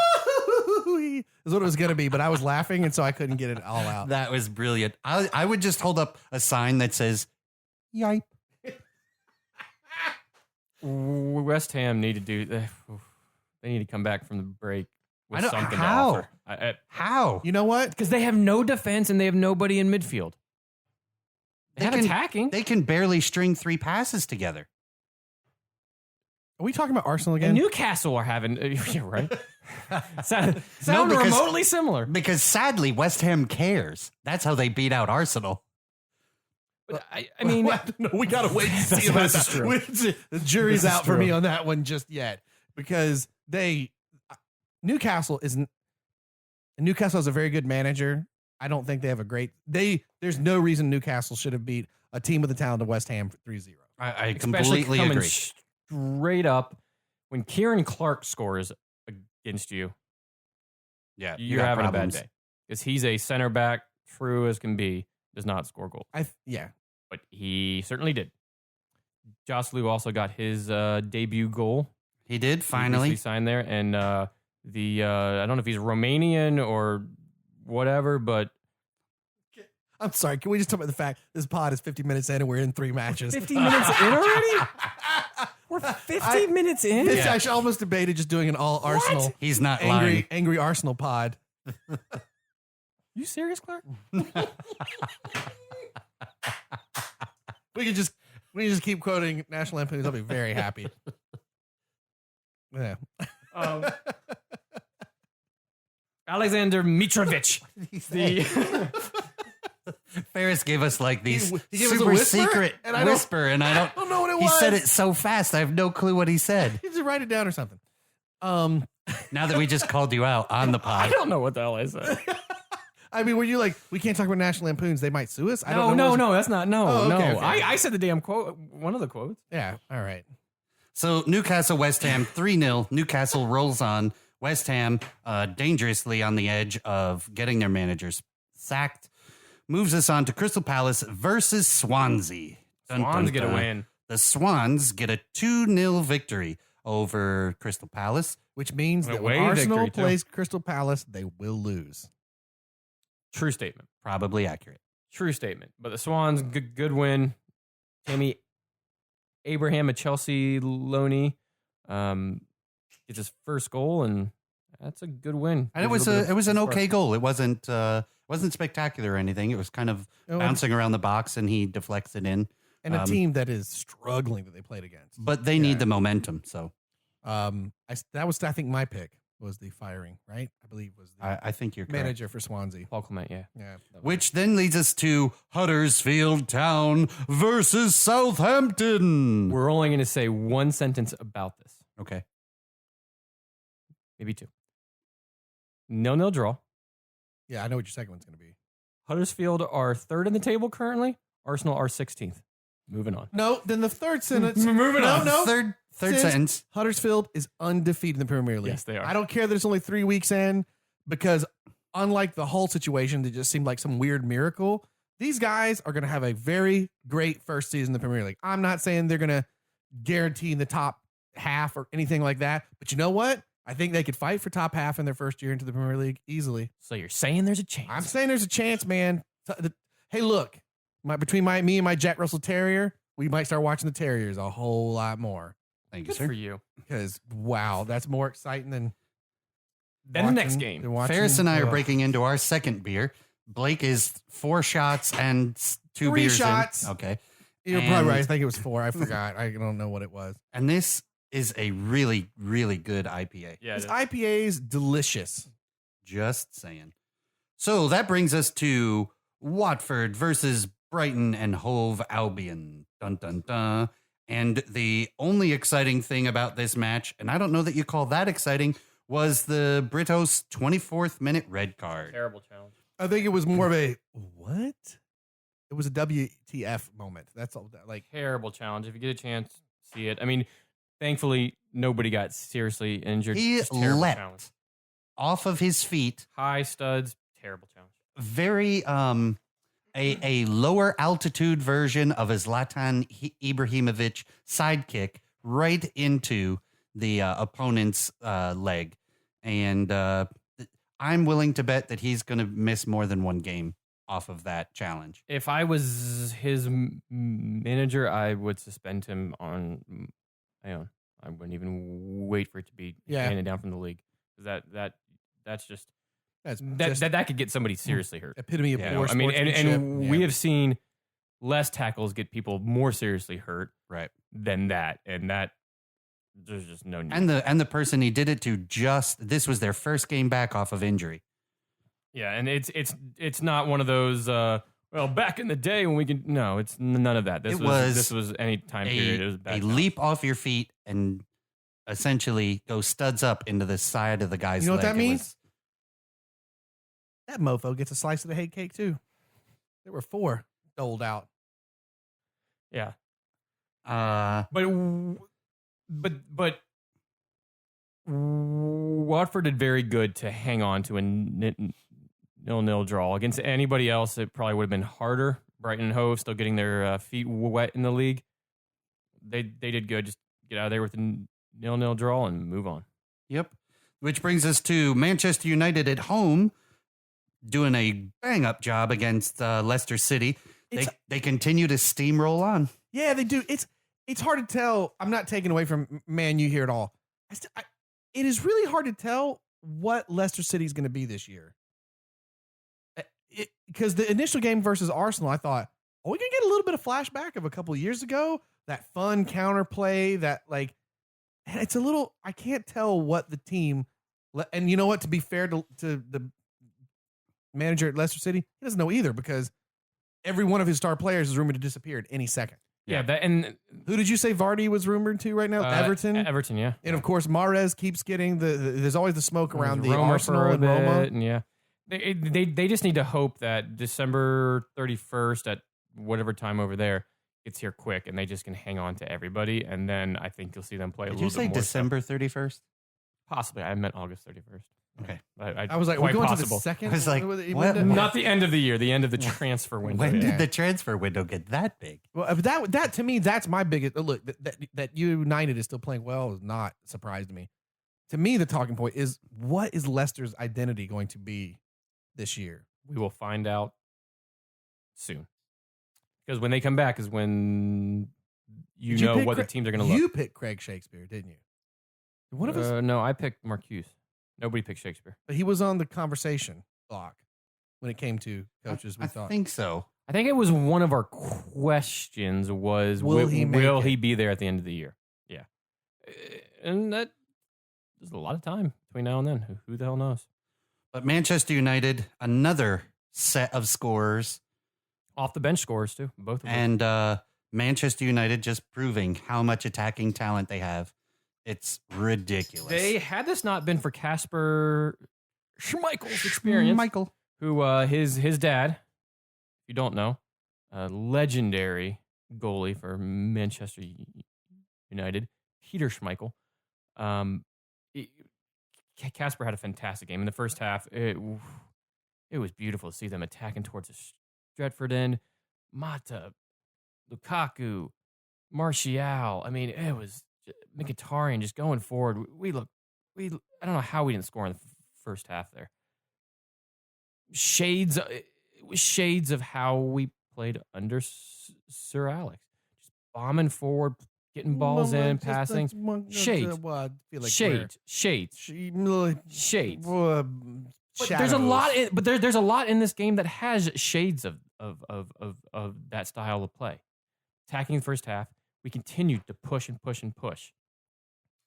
Speaker 1: Is what it was going to be, but I was laughing, and so I couldn't get it all out.
Speaker 3: That was brilliant. I would just hold up a sign that says, "Yipe."
Speaker 2: West Ham need to do... They need to come back from the break with something
Speaker 3: how?
Speaker 2: to offer.
Speaker 3: How?
Speaker 1: You know what?
Speaker 2: Because they have no defense and they have nobody in midfield. They have attacking.
Speaker 3: They can barely string 3 passes together.
Speaker 1: Are we talking about Arsenal again?
Speaker 2: And Newcastle are having... yeah, right? Sound remotely similar.
Speaker 3: Because sadly, West Ham cares. That's how they beat out Arsenal.
Speaker 2: But I mean...
Speaker 1: no, we got to wait and see about
Speaker 2: This is
Speaker 1: that. The jury's out for me on that one just yet. Because Newcastle has a very good manager. I don't think they have a great... There's no reason Newcastle should have beat a team with the talent of West Ham 3-0.
Speaker 3: I
Speaker 2: Especially
Speaker 3: completely
Speaker 2: coming
Speaker 3: agree.
Speaker 2: Straight up, when Kieran Clark scores against you,
Speaker 3: Yeah,
Speaker 2: you're having a bad day. Because he's a center back, true as can be, does not score goals. But he certainly did. Joslu also got his debut goal.
Speaker 3: He did, finally.
Speaker 2: He signed there. And I don't know if he's Romanian or whatever, but...
Speaker 1: I'm sorry. Can we just talk about the fact this pod is 50 minutes in and we're in 3 matches?
Speaker 2: 50 minutes in already? We're 50 minutes in?
Speaker 1: I almost debated just doing an all Arsenal.
Speaker 3: He's not lying.
Speaker 1: Angry Arsenal pod.
Speaker 2: You serious, Clark?
Speaker 1: We can just keep quoting National Lampoons. I'll be very happy. Yeah.
Speaker 2: Alexander Mitrovich.
Speaker 3: Ferris gave us like these
Speaker 1: He gave us a
Speaker 3: super
Speaker 1: whisper,
Speaker 3: secret
Speaker 1: and I
Speaker 3: whisper, and I
Speaker 1: don't know what it
Speaker 3: He
Speaker 1: was.
Speaker 3: said it so fast, I have no clue what he said.
Speaker 1: You just write it down or something.
Speaker 3: Now that we just called you out on the
Speaker 2: I
Speaker 3: pod,
Speaker 2: don't know what the hell I said.
Speaker 1: I mean, were you like, we can't talk about National Lampoons? They might sue us. I
Speaker 2: No,
Speaker 1: don't know.
Speaker 2: no, that's not. No,
Speaker 1: Oh, okay,
Speaker 2: no.
Speaker 1: okay.
Speaker 2: I said the damn quote. One of the quotes.
Speaker 1: Yeah. All right.
Speaker 3: so Newcastle West Ham 3-0. Newcastle rolls on. West Ham dangerously on the edge of getting their managers sacked. Moves us on to Crystal Palace versus Swansea. Dun,
Speaker 2: Swans
Speaker 3: dun,
Speaker 2: get a
Speaker 3: dun.
Speaker 2: win.
Speaker 3: The Swans get a 2-0 victory over Crystal Palace.
Speaker 1: Which means
Speaker 2: And
Speaker 1: that
Speaker 2: a
Speaker 1: when
Speaker 2: away
Speaker 1: Arsenal
Speaker 2: victory, too.
Speaker 1: plays Crystal Palace, they will lose.
Speaker 2: True statement.
Speaker 3: Probably accurate.
Speaker 2: True statement. But the Swans, good win. Tammy Abraham, a Chelsea loanee, gets his first goal, and that's a good win.
Speaker 3: And it was an okay goal. It wasn't spectacular or anything. It was kind of bouncing around the box, and he deflects it in.
Speaker 1: And a team that is struggling that they played against.
Speaker 3: But they need the momentum. So
Speaker 1: that was, I think, my pick was the firing, right? I believe was the
Speaker 3: I think you're correct.
Speaker 1: manager for Swansea.
Speaker 2: Paul Clement, yeah.
Speaker 1: Yeah.
Speaker 3: Which then leads us to Huddersfield Town versus Southampton.
Speaker 2: We're only going to say one sentence about this.
Speaker 3: Okay.
Speaker 2: Maybe two. 0-0 draw.
Speaker 1: Yeah, I know what your second one's going to be.
Speaker 2: Huddersfield are third in the table currently. Arsenal are 16th. Moving on.
Speaker 1: No, then the third sentence.
Speaker 2: Moving on.
Speaker 1: No.
Speaker 3: Third
Speaker 1: Since
Speaker 3: sentence.
Speaker 1: Huddersfield is undefeated in the Premier League.
Speaker 2: Yes, they are.
Speaker 1: I don't care that it's only 3 weeks in, because unlike the Hull situation that just seemed like some weird miracle, these guys are going to have a very great first season in the Premier League. I'm not saying they're going to guarantee in the top half or anything like that, but you know what? I think they could fight for top half in their first year into the Premier League easily.
Speaker 2: So you're saying there's a chance?
Speaker 1: I'm saying there's a chance, man. Hey, look, between me and my Jack Russell Terrier, we might start watching the Terriers a whole lot more.
Speaker 3: Thank you,
Speaker 2: Good
Speaker 3: sir.
Speaker 2: for you.
Speaker 1: Because, wow, that's more exciting than
Speaker 2: Then the next game.
Speaker 3: Ferris and I are breaking into our second beer. Blake is 4 shots and 2
Speaker 1: 3
Speaker 3: beers
Speaker 1: shots.
Speaker 3: in. Okay.
Speaker 1: You're
Speaker 3: And-
Speaker 1: probably right. I think it was 4. I forgot. I don't know what it was.
Speaker 3: And this is a really, really good IPA.
Speaker 2: Yeah.
Speaker 1: This IPA is delicious.
Speaker 3: Just saying. So that brings us to Watford versus Brighton and Hove Albion. Dun, dun, dun. And the only exciting thing about this match, and I don't know that you call that exciting, was the Britos 24th minute red card.
Speaker 2: Terrible challenge.
Speaker 1: I think it was more of a, what? It was a WTF moment. That's all. Like,
Speaker 2: Terrible challenge. If you get a chance, see it. I mean, thankfully, nobody got seriously injured.
Speaker 3: He
Speaker 2: Just terrible
Speaker 3: leapt
Speaker 2: challenge.
Speaker 3: off of his feet.
Speaker 2: High studs. Terrible challenge.
Speaker 3: Very a lower altitude version of a Zlatan Ibrahimovic sidekick right into the opponent's leg. And I'm willing to bet that he's going to miss more than 1 game off of that challenge.
Speaker 2: If I was his manager, I would suspend him on my own. I wouldn't even wait for it to be handed down from the league. That's just that could get somebody seriously hurt.
Speaker 1: epitome of poor
Speaker 2: I mean, and
Speaker 1: sportsmanship.
Speaker 2: we have seen less tackles get people more seriously hurt
Speaker 3: Right.
Speaker 2: than that, and that there's just no need.
Speaker 3: And the person he did it to this was their first game back off of injury.
Speaker 2: Yeah, and it's not one of those. Well, back in the day when we could. No, it's none of that. This was any time period. It was a bad challenge.
Speaker 3: leap off your feet and essentially go studs up into the side of the guy's.
Speaker 1: You know what
Speaker 3: leg.
Speaker 1: that
Speaker 3: It
Speaker 1: means?
Speaker 3: was-
Speaker 1: that mofo gets a slice of the hate cake, too. There were 4 doled out.
Speaker 2: Yeah,
Speaker 3: Uh,
Speaker 2: but Watford did very good to hang on to a 0-0 draw. Against anybody else, it probably would have been harder. Brighton and Hove still getting their feet wet in the league. They did good. Just get out of there with a 0-0 draw and move on.
Speaker 3: Yep. Which brings us to Manchester United at home, doing a bang-up job against Leicester City. They continue to steamroll on.
Speaker 1: Yeah, they do. It's hard to tell. I'm not taking away from Man U here at all. It is really hard to tell what Leicester City is going to be this year. because the initial game versus Arsenal, I thought, oh, we're going to get a little bit of flashback of a couple of years ago. That fun counterplay, that like, and it's a little, I can't tell what the team, and you know what, to be fair to the manager at Leicester City, he doesn't know either because every one of his star players is rumored to disappear at any second.
Speaker 2: Yeah, and
Speaker 1: who did you say Vardy was rumored to right now? Everton?
Speaker 2: Everton, yeah.
Speaker 1: And of course, Mahrez keeps getting there's always the smoke around the
Speaker 2: Roma
Speaker 1: Arsenal
Speaker 2: for a
Speaker 1: and Roma.
Speaker 2: bit, and yeah. They just need to hope that December 31st at whatever time over there gets here quick and they just can hang on to everybody. And then I think you'll see them play a little bit more.
Speaker 3: Did you say December 31st?
Speaker 2: Possibly. I meant August 31st.
Speaker 3: Okay.
Speaker 1: I was like, we're going to the second?
Speaker 3: I was like,
Speaker 1: what?
Speaker 2: Not the end of the year, the end of the transfer window.
Speaker 3: When did the transfer window get that big?
Speaker 1: Well, that to me, that's my biggest look. That United is still playing well is not a surprise to me. To me, the talking point is what is Leicester's identity going to be this year?
Speaker 2: We will find out soon. Because when they come back is when you know what the teams are going to look.
Speaker 1: You picked Craig Shakespeare, didn't you? One of us?
Speaker 2: No, I picked Marcuse. Nobody picked Shakespeare.
Speaker 1: But he was on the conversation block when it came to coaches.
Speaker 3: I think so.
Speaker 2: I think it was one of our questions was, will he be there at the end of the year? Yeah. And that there's a lot of time between now and then. Who the hell knows?
Speaker 3: But Manchester United, another set of scorers.
Speaker 2: Off the bench scorers, too. Both of them.
Speaker 3: And Manchester United just proving how much attacking talent they have. It's ridiculous.
Speaker 2: Had this not been for Kasper Schmeichel's experience, who his dad, if you don't know, legendary goalie for Manchester United, Peter Schmeichel. Kasper had a fantastic game in the first half. It was beautiful to see them attacking towards the Stretford end. Mata, Lukaku, Martial. I mean, it was Mkhitaryan just going forward. I don't know how we didn't score in the first half there. Shades of how we played under Sir Alex. Just bombing forward, getting balls in, passing. Shades. But there's a lot. There's a lot in this game that has shades of that style of play. Attacking the first half, we continued to push and push and push.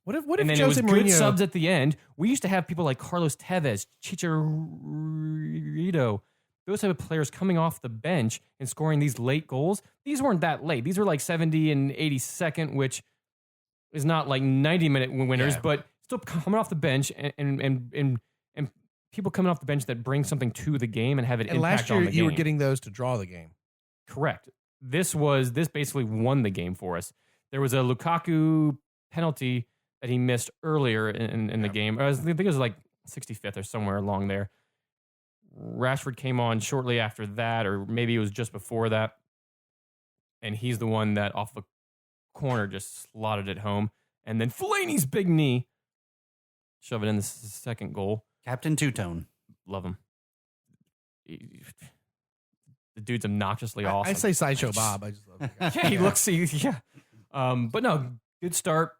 Speaker 1: What if
Speaker 2: and then
Speaker 1: Jose
Speaker 2: it was
Speaker 1: Mourinho...
Speaker 2: good subs at the end? We used to have people like Carlos Tevez, Chicharito, those type of players coming off the bench and scoring these late goals. These weren't that late. These were like 70 and 82nd, which is not like 90-minute winners, but still coming off the bench and people coming off the bench that bring something to the game and have an impact
Speaker 1: last year,
Speaker 2: on the game.
Speaker 1: You were getting those to draw the game.
Speaker 2: Correct. This basically won the game for us. There was a Lukaku penalty that he missed earlier in the game. I think it was like 65th or somewhere along there. Rashford came on shortly after that, or maybe it was just before that. And he's the one that off the corner just slotted it home. And then Fellaini's big knee, shove it in the second goal.
Speaker 3: Captain Two-Tone.
Speaker 2: Love him. The dude's obnoxiously awesome.
Speaker 1: I say Sideshow Bob. I just love the guy.
Speaker 2: Yeah, he looks, yeah. But no, good start.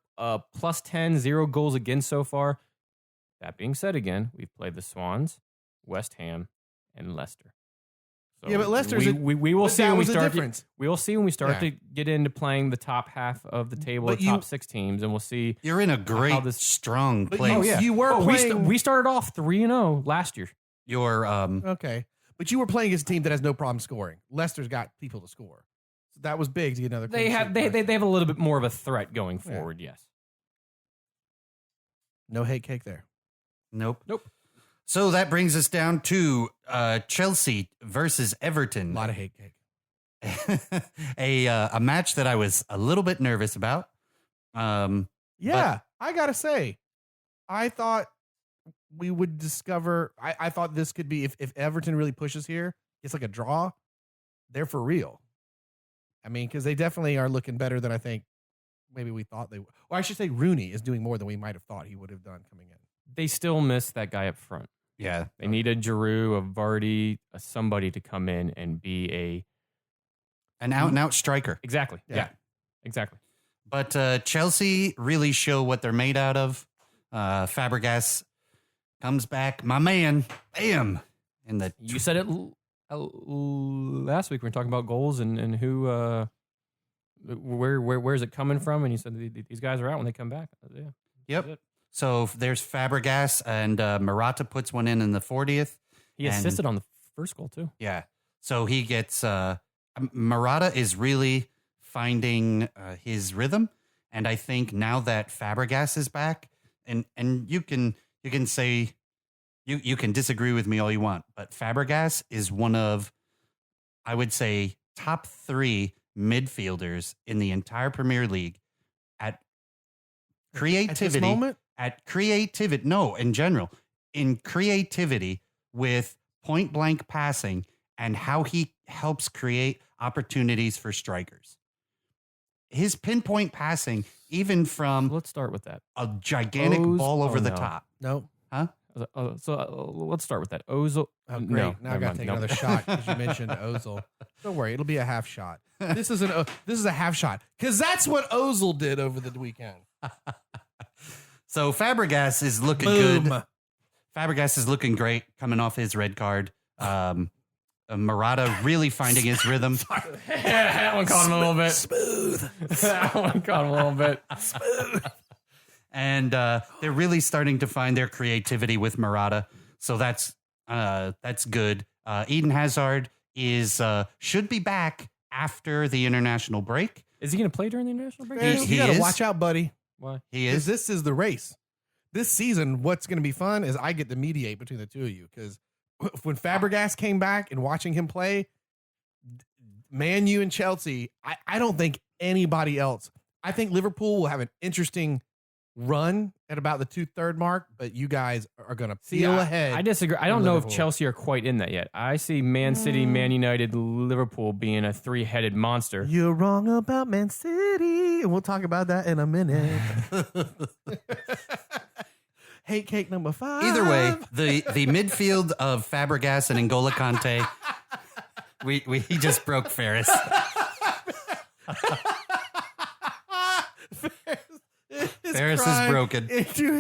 Speaker 2: Plus 10, 0 goals against so far. That being said, again, we've played the Swans, West Ham, and Leicester. So
Speaker 1: yeah, but Leicester's
Speaker 2: we will see when we start. We will see when we start
Speaker 1: Yeah.
Speaker 2: to get into playing the top half of the table, the top 6 teams, and we'll see.
Speaker 3: You're in a great, strong place.
Speaker 1: You were playing.
Speaker 2: We started off 3-0 last year.
Speaker 3: You're
Speaker 1: Okay, but you were playing against a team that has no problem scoring. Leicester's got people to score. So that was big to get another.
Speaker 2: They have a little bit more of a threat going forward. Yes.
Speaker 1: No Hatecake there.
Speaker 3: Nope. So that brings us down to Chelsea versus Everton.
Speaker 1: A lot of Hatecake.
Speaker 3: a match that I was a little bit nervous about.
Speaker 1: I gotta say, I thought we would discover. I thought this could be if Everton really pushes here, it's like a draw. They're for real. I mean, because they definitely are looking better than I think maybe we thought they would. Or I should say Rooney is doing more than we might have thought he would have done coming in.
Speaker 2: They still miss that guy up front.
Speaker 3: Yeah.
Speaker 2: They need a Giroud, a Vardy, somebody to come in and be
Speaker 3: an out-and-out striker.
Speaker 2: Exactly. Yeah. Exactly.
Speaker 3: But Chelsea really show what they're made out of. Fabregas comes back. My man. Bam.
Speaker 2: You said it last week we were talking about goals and who, where's it coming from? And you said these guys are out when they come back. Yeah.
Speaker 3: Yep. So there's Fabregas, and Murata puts one in the 40th.
Speaker 2: He assisted on the first goal too.
Speaker 3: Yeah. So he gets Murata is really finding his rhythm, and I think now that Fabregas is back, and you can say you can disagree with me all you want, but Fabregas is one of, I would say, top 3 midfielders in the entire Premier League at creativity.
Speaker 1: At this moment?
Speaker 3: At creativity, no, in general, in creativity with point blank passing and how he helps create opportunities for strikers. His pinpoint passing, even from
Speaker 2: Let's start with that.
Speaker 3: a gigantic ball over the top.
Speaker 1: No.
Speaker 3: Huh?
Speaker 2: Let's start with that. Ozil.
Speaker 1: Oh, great.
Speaker 2: No,
Speaker 1: Now I got to take another shot because you mentioned Ozil. Don't worry. It'll be a half shot. This is a half shot because that's what Ozil did over the weekend.
Speaker 3: So Fabregas is looking
Speaker 1: Boom.
Speaker 3: good. Fabregas is looking great coming off his red card. Murata really finding his rhythm.
Speaker 2: That one caught him a little bit.
Speaker 1: Smooth.
Speaker 2: That one caught him a little bit.
Speaker 1: Smooth.
Speaker 3: And they're really starting to find their creativity with Murata. So that's good. Eden Hazard should be back after the international break.
Speaker 2: Is he going to play during the international break?
Speaker 3: He
Speaker 1: You got to
Speaker 3: is.
Speaker 1: watch out, buddy.
Speaker 2: Why?
Speaker 3: He
Speaker 1: Because
Speaker 3: is.
Speaker 1: this is the race. This season, what's going to be fun is I get to mediate between the two of you. Because when Fabregas came back and watching him play, Man U and Chelsea, I don't think anybody else. I think Liverpool will have an interesting run at about the 2/3 mark, but you guys are going to feel ahead.
Speaker 2: I disagree. I don't know if
Speaker 1: Liverpool.
Speaker 2: Chelsea are quite in that yet. I see Man City, Man United, Liverpool being a 3-headed monster.
Speaker 1: You're wrong about Man City, and we'll talk about that in a minute. Hatecake number 5.
Speaker 3: Either way, the midfield of Fabregas and N'Golo Kante, he just broke Ferris. Ferris is
Speaker 1: crying
Speaker 3: broken.
Speaker 1: into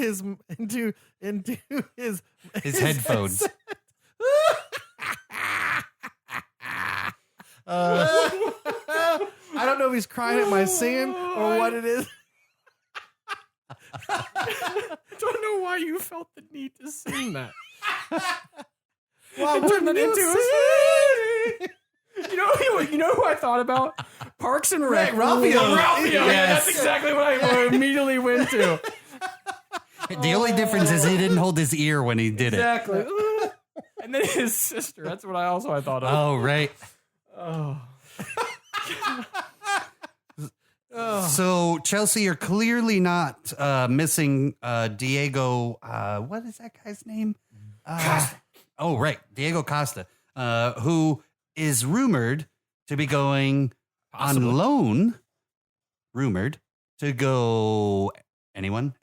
Speaker 1: his
Speaker 3: Headphones.
Speaker 1: I don't know if he's crying at my singing or what it is.
Speaker 2: I don't know why you felt the need to sing that.
Speaker 1: Why
Speaker 2: Turn that
Speaker 1: wouldn't you
Speaker 2: into
Speaker 1: sing?
Speaker 2: You know who I thought about? Parks and Rec.
Speaker 1: Right, Ralphio.
Speaker 2: Yeah,
Speaker 3: Yes.
Speaker 2: that's exactly what I immediately went to.
Speaker 3: The only difference is he didn't hold his ear when he did it.
Speaker 2: Exactly. And then his sister. That's what I thought of.
Speaker 3: Oh, right.
Speaker 2: Oh.
Speaker 3: So Chelsea are clearly not missing Diego. What is that guy's name? Oh, right, Diego Costa, who is rumored to be going on loan. Rumored to go. Anyone?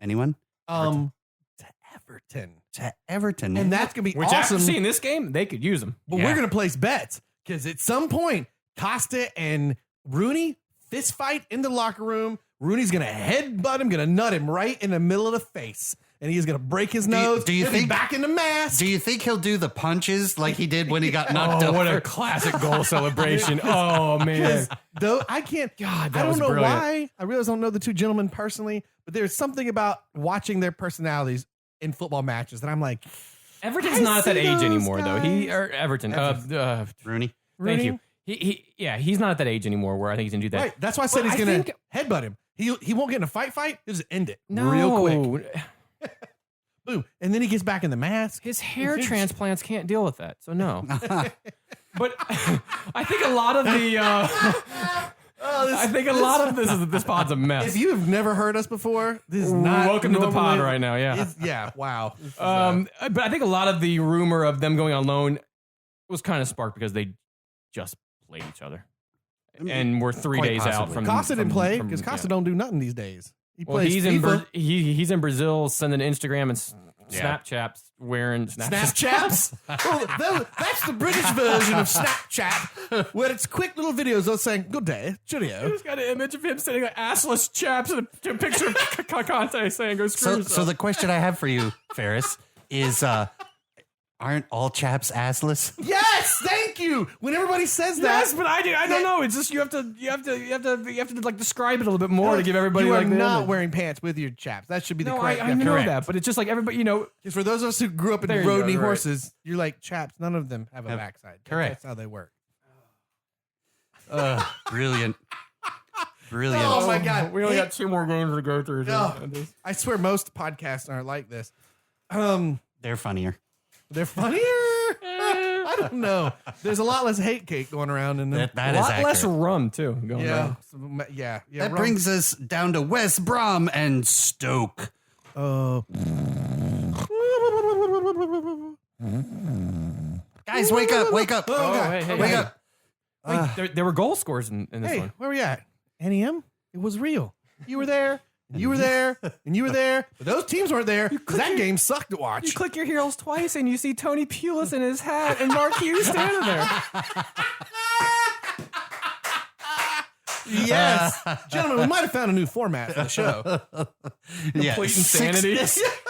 Speaker 1: To Everton. And that's gonna be
Speaker 2: Which after
Speaker 1: awesome.
Speaker 2: seeing this game, they could use him.
Speaker 1: But we're gonna place bets because at some point, Costa and Rooney fist fight in the locker room. Rooney's gonna headbutt him, gonna nut him right in the middle of the face, and he's gonna break his nose.
Speaker 3: do you
Speaker 1: He'll be
Speaker 3: think-
Speaker 1: back in the mask?
Speaker 3: Do you think he'll do the punches like he did when he got knocked over?
Speaker 2: What a classic goal celebration. Oh, man.
Speaker 1: Though I can't.
Speaker 2: God, that
Speaker 1: I don't
Speaker 2: was
Speaker 1: know
Speaker 2: brilliant.
Speaker 1: why. I realize I don't know the two gentlemen personally, but there's something about watching their personalities in football matches that I'm like,
Speaker 2: Everton's
Speaker 1: I
Speaker 2: not at that
Speaker 1: see
Speaker 2: age
Speaker 1: those
Speaker 2: anymore, though.
Speaker 1: Everton.
Speaker 3: Rooney.
Speaker 2: Thank you. He's not at that age anymore where I think he's gonna do that.
Speaker 1: Right. That's why I said
Speaker 2: Well,
Speaker 1: he's
Speaker 2: I
Speaker 1: gonna
Speaker 2: think-
Speaker 1: headbutt him. He won't get in a fight. He'll just end it
Speaker 2: No.
Speaker 1: real quick. Boom. And then he gets back in the mask.
Speaker 2: His hair transplants can't deal with that, so no. But I think a lot of the this pod's a mess.
Speaker 1: If you have never heard us before, this is not
Speaker 2: Welcome to the pod
Speaker 1: normally-
Speaker 2: right now, yeah.
Speaker 1: Yeah, wow. This is,
Speaker 2: But I think a lot of the rumor of them going on loan was kind of sparked because they just played each other. And we're 3
Speaker 3: Quite
Speaker 2: days out
Speaker 3: possibly.
Speaker 2: from
Speaker 1: Costa didn't play
Speaker 2: from-
Speaker 1: because Costa
Speaker 2: yeah.
Speaker 1: don't do nothing these days. He
Speaker 2: Well,
Speaker 1: plays
Speaker 2: he's in
Speaker 1: FIFA.
Speaker 2: he's in Brazil sending Instagram and
Speaker 3: Yeah.
Speaker 2: Snapchats wearing
Speaker 1: Snapchats? Well, that's the British version of Snapchat, where it's quick little videos of saying, good day, cheerio.
Speaker 2: He's got an image of him sitting like assless chaps and a picture of Conte saying, "Go screw
Speaker 3: So
Speaker 2: yourself."
Speaker 3: the question I have for you, Ferris, is Aren't all chaps assless?
Speaker 1: Yes, thank you. When everybody says that,
Speaker 2: Yes, but I don't know. It's just you have to like describe it a little bit more to give everybody.
Speaker 1: You are
Speaker 2: like the
Speaker 1: not
Speaker 2: image.
Speaker 1: wearing pants with your chaps. That should be the
Speaker 2: No,
Speaker 1: correct.
Speaker 2: I know
Speaker 1: correct.
Speaker 2: that, but it's just like everybody. You know,
Speaker 1: Because for those of us who grew up in
Speaker 2: There you
Speaker 1: roadie
Speaker 2: go, right.
Speaker 1: horses, you're like chaps. None of them have a backside.
Speaker 3: Correct.
Speaker 1: That's how they work.
Speaker 3: Brilliant. Brilliant.
Speaker 1: Oh my God.
Speaker 2: we only got 2 more games to go through.
Speaker 1: No. I swear most podcasts aren't like this.
Speaker 3: They're funnier.
Speaker 1: They're funnier. I don't know. There's a lot less hate cake going around in them.
Speaker 3: That
Speaker 2: A
Speaker 3: is
Speaker 2: lot less
Speaker 3: accurate.
Speaker 2: rum too. Going
Speaker 1: Yeah,
Speaker 2: on.
Speaker 1: yeah.
Speaker 3: That
Speaker 1: rum-
Speaker 3: brings us down to West Brom and Stoke.
Speaker 1: Oh.
Speaker 3: Guys, wake up, wake up.
Speaker 1: Oh, God.
Speaker 2: hey,
Speaker 3: wake
Speaker 2: hey.
Speaker 3: up.
Speaker 2: Wait, there were goal scores in this
Speaker 1: Hey,
Speaker 2: one.
Speaker 1: where we at? NEM? It was real. You were there. And you were there. And you were there. But those teams weren't there. 'Cause that game sucked to watch.
Speaker 2: You click your heroes twice and you see Tony Pulis in his hat and Mark Hughes standing there.
Speaker 1: Yes. Gentlemen, we might have found a new format for the show.
Speaker 3: Yeah,
Speaker 2: Complete insanity.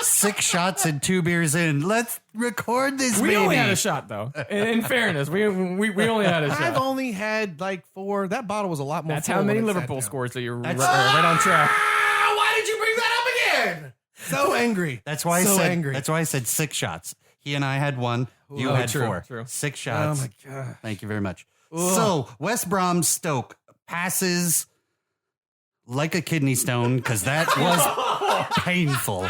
Speaker 3: Six shots and 2 beers in. Let's record this,
Speaker 2: We
Speaker 3: baby.
Speaker 2: only had a shot though. In fairness, we only had a
Speaker 1: I've
Speaker 2: shot.
Speaker 1: only had like 4. That bottle was a lot more
Speaker 2: That's
Speaker 1: full
Speaker 2: how
Speaker 1: when
Speaker 2: many
Speaker 1: it sat
Speaker 2: Liverpool
Speaker 1: down.
Speaker 2: scores that you're right
Speaker 3: That's-
Speaker 2: on track.
Speaker 1: Ah, why did you bring that up again? So angry.
Speaker 3: That's why
Speaker 1: so
Speaker 3: I said.
Speaker 1: angry.
Speaker 3: That's why I said 6 shots. He and I had 1. You
Speaker 2: Oh,
Speaker 3: had
Speaker 2: true,
Speaker 3: 4.
Speaker 2: true.
Speaker 3: 6
Speaker 1: Oh
Speaker 3: shots.
Speaker 1: my God.
Speaker 3: Thank you very much. So West Brom Stoke passes like a kidney stone because that was painful.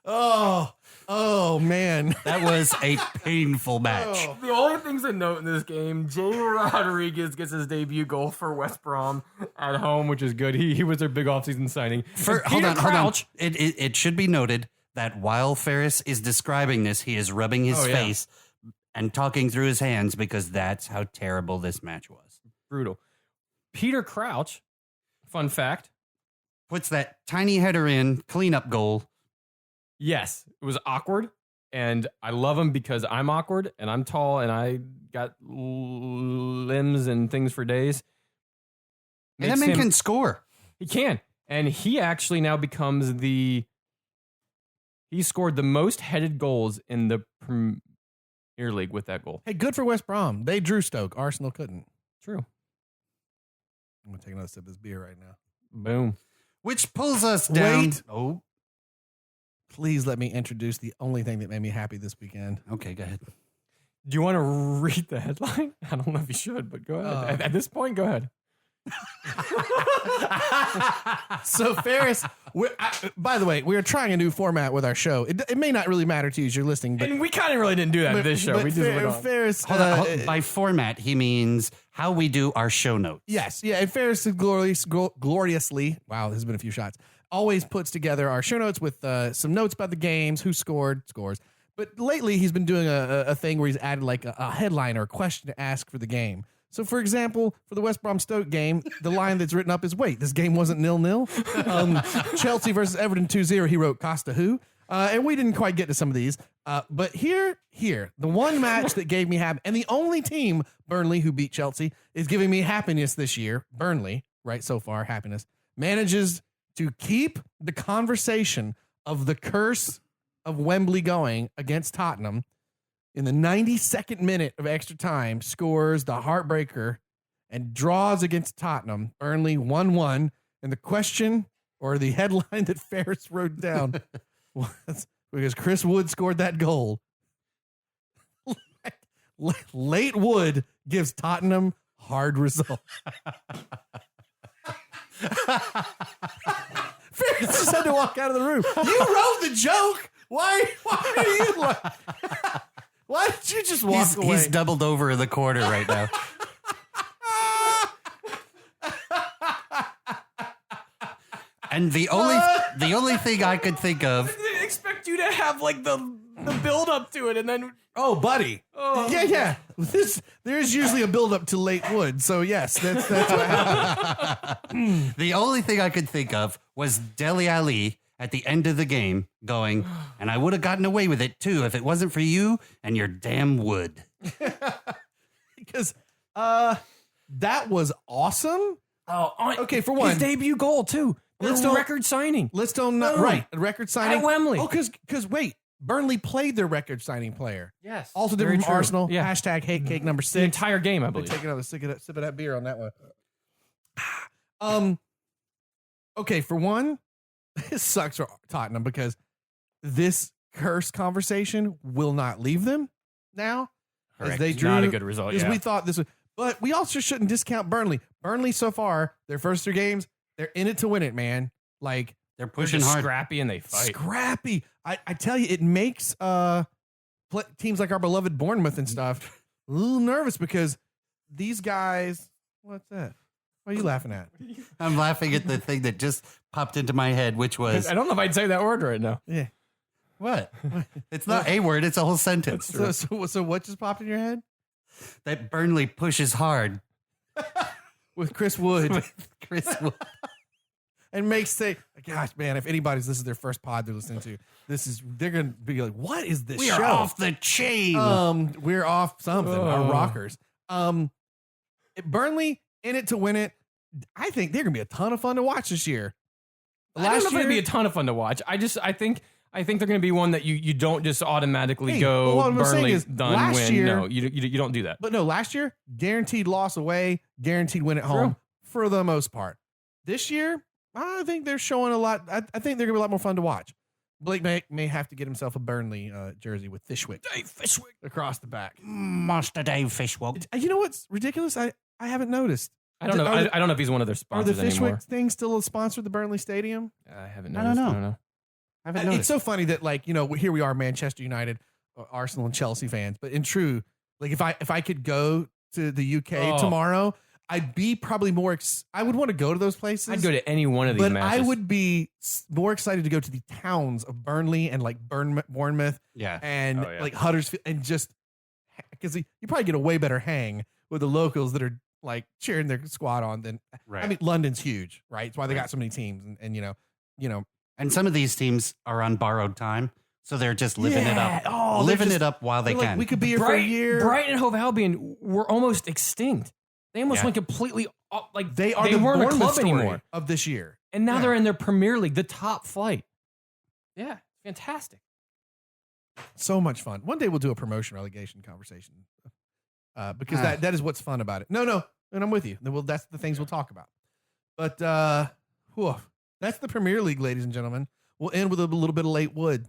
Speaker 1: Oh man.
Speaker 3: That was a painful match.
Speaker 1: Oh.
Speaker 2: The only things to note in this game, Jay Rodriguez gets his debut goal for West Brom at home, which is good. He was their big offseason signing.
Speaker 3: Hold
Speaker 2: Peter
Speaker 3: on.
Speaker 2: Crouch,
Speaker 3: It should be noted that while Ferris is describing this, he is rubbing his
Speaker 2: Oh, yeah.
Speaker 3: face and talking through his hands because that's how terrible this match was.
Speaker 2: brutal. Peter Crouch, fun fact.
Speaker 3: Puts that tiny header in, cleanup goal.
Speaker 2: Yes, it was awkward, and I love him because I'm awkward and I'm tall and I got limbs and things for days.
Speaker 3: And that man can score.
Speaker 2: He can, and he actually now becomes he scored the most headed goals in the Premier League with that goal.
Speaker 1: Hey, good for West Brom. They drew Stoke. Arsenal couldn't.
Speaker 2: True.
Speaker 1: I'm gonna take another sip of this beer right now.
Speaker 2: Boom.
Speaker 3: Which pulls us down.
Speaker 1: Wait.
Speaker 3: Oh,
Speaker 1: Please let me introduce the only thing that made me happy this weekend.
Speaker 3: okay, go ahead.
Speaker 2: Do you want to read the headline? I don't know if you should, but go ahead. At this point, go ahead.
Speaker 1: So Ferris, by the way, we are trying a new format with our show. It may not really matter to you as you're listening, but
Speaker 2: And we kind of really didn't do that in this show.
Speaker 1: but
Speaker 2: We just went on.
Speaker 1: Ferris.
Speaker 3: Hold on. By format, he means how we do our show notes.
Speaker 1: Yes, yeah, and Ferris gloriously. Wow, this has been a few shots. Always puts together our show notes with some notes about the games, who scored, scores. But lately, he's been doing a thing where he's added like a headline or a question to ask for the game. So, for example, for the West Brom Stoke game, the line that's written up is, wait, this game wasn't 0-0? Chelsea versus Everton 2-0, he wrote Costa who? And we didn't quite get to some of these. But here, the one match that gave me happiness, and the only team, Burnley, who beat Chelsea, is giving me happiness this year, Burnley, right, so far, happiness, manages to keep the conversation of the curse of Wembley going against Tottenham. In the 92nd minute of extra time, scores the heartbreaker and draws against Tottenham. Burnley 1-1. And the question or the headline that Ferris wrote down was because Chris Wood scored that goal. Late Wood gives Tottenham hard result. Ferris just had to walk out of the room. You wrote the joke. Why are you like... Why did you just walk away?
Speaker 3: He's doubled over in the corner right now. And the only thing I could think of.
Speaker 2: I didn't expect you to have like the build up to it and then
Speaker 1: Oh, buddy.
Speaker 2: Oh.
Speaker 1: Yeah. There's usually a build-up to Late Wood. So, yes, that's what happened.
Speaker 3: The only thing I could think of was Dele Alli at the end of the game going, and I would have gotten away with it too if it wasn't for you and your damn wood.
Speaker 1: Because that was awesome. Okay, for one.
Speaker 2: his debut goal too.
Speaker 1: Let's
Speaker 2: Let's
Speaker 1: don't-
Speaker 2: record signing.
Speaker 1: Let's don't...
Speaker 2: Boom.
Speaker 1: Right, a record signing.
Speaker 2: At Wembley.
Speaker 1: Oh, because wait. Burnley played their record signing player.
Speaker 2: Yes.
Speaker 1: Also
Speaker 2: very
Speaker 1: different from
Speaker 2: true.
Speaker 1: Arsenal.
Speaker 2: Yeah.
Speaker 1: Hashtag Hatecake number
Speaker 2: The
Speaker 1: 6.
Speaker 2: entire game, I
Speaker 1: Let me
Speaker 2: believe.
Speaker 1: take another sip of that beer on that one. Okay, for one, it sucks for Tottenham because this curse conversation will not leave them now.
Speaker 2: Correct.
Speaker 1: As they
Speaker 2: It's not a
Speaker 1: drew-
Speaker 2: good result.
Speaker 1: Because
Speaker 2: Yeah.
Speaker 1: we thought this was, but we also shouldn't discount Burnley. Burnley so far, their first 3 games, they're in it to win it, man. Like
Speaker 3: They're
Speaker 2: They're
Speaker 3: pushing
Speaker 2: just
Speaker 3: hard.
Speaker 2: scrappy and they fight.
Speaker 1: scrappy. I tell you, it makes teams like our beloved Bournemouth and stuff a little nervous because these guys. What's that? What are you laughing at?
Speaker 3: I'm laughing at the thing that just popped into my head, which was
Speaker 2: I don't know if I'd say that word right now.
Speaker 1: Yeah.
Speaker 3: what? It's not a word; it's a whole sentence.
Speaker 1: So what just popped in your head?
Speaker 3: That Burnley pushes hard
Speaker 1: With Chris Wood.
Speaker 3: with Chris Wood.
Speaker 1: And makes say, gosh, man, if anybody's this is their first pod they're listening to, they're gonna be like, what is this
Speaker 3: We
Speaker 1: show?
Speaker 3: are off the chain.
Speaker 1: We're off something. Our rockers. Burnley in it to win it. I think they're gonna be a ton of fun to watch this year.
Speaker 2: I don't know if it'd be a ton of fun to watch. I think they're going to be one that you don't just automatically go
Speaker 1: what I'm saying
Speaker 2: Burnley
Speaker 1: is
Speaker 2: done
Speaker 1: last
Speaker 2: win.
Speaker 1: year-
Speaker 2: No, you don't do that.
Speaker 1: But no, last year, guaranteed loss away, guaranteed win at home for the most part. This year, I think they're showing a lot. I think they're gonna be a lot more fun to watch. Blake may have to get himself a Burnley jersey with Fishwick.
Speaker 2: Dave Fishwick
Speaker 1: Across the back.
Speaker 3: Master Dave Fishwick.
Speaker 1: You know what's ridiculous? I haven't noticed.
Speaker 2: I don't know. I don't know if he's one of their
Speaker 1: Are the
Speaker 2: sponsors
Speaker 1: Fishwick
Speaker 2: anymore.
Speaker 1: thing still a sponsor of the Burnley Stadium?
Speaker 2: I haven't
Speaker 3: I
Speaker 2: noticed.
Speaker 3: don't know. I haven't noticed.
Speaker 1: It's so funny that here we are, Manchester United, Arsenal, and Chelsea fans. But in true, like if I could go to the UK tomorrow, I'd be probably more. I would want to go to those places.
Speaker 2: I'd go to any one of these
Speaker 1: but
Speaker 2: matches.
Speaker 1: I would be more excited to go to the towns of Burnley and like Bournemouth
Speaker 3: yeah.
Speaker 1: and
Speaker 2: Oh, yeah.
Speaker 1: like Huddersfield and just because you probably get a way better hang with the locals that are like cheering their squad on than
Speaker 3: Right.
Speaker 1: I mean London's huge, right? It's why they got so many teams and you know
Speaker 3: And some of these teams are on borrowed time, so they're just living it
Speaker 1: Yeah.
Speaker 3: up.
Speaker 1: Oh,
Speaker 3: living
Speaker 1: they're
Speaker 3: it up while they
Speaker 1: they're like,
Speaker 3: can.
Speaker 1: we could be here for a year.
Speaker 2: Brighton and Hove Albion were almost extinct. They almost
Speaker 3: Yeah.
Speaker 2: went completely like
Speaker 1: They are
Speaker 2: they
Speaker 1: the
Speaker 2: weren't a
Speaker 1: Bournemouth
Speaker 2: club
Speaker 1: story
Speaker 2: anymore,
Speaker 1: of this year.
Speaker 2: and now
Speaker 1: Yeah.
Speaker 2: they're in their Premier League, the top flight. Yeah, fantastic.
Speaker 1: So much fun. One day we'll do a promotion relegation conversation because that is what's fun about it. No, and I'm with you. That's the things we'll talk about. But that's the Premier League, ladies and gentlemen. We'll end with a little bit of late wood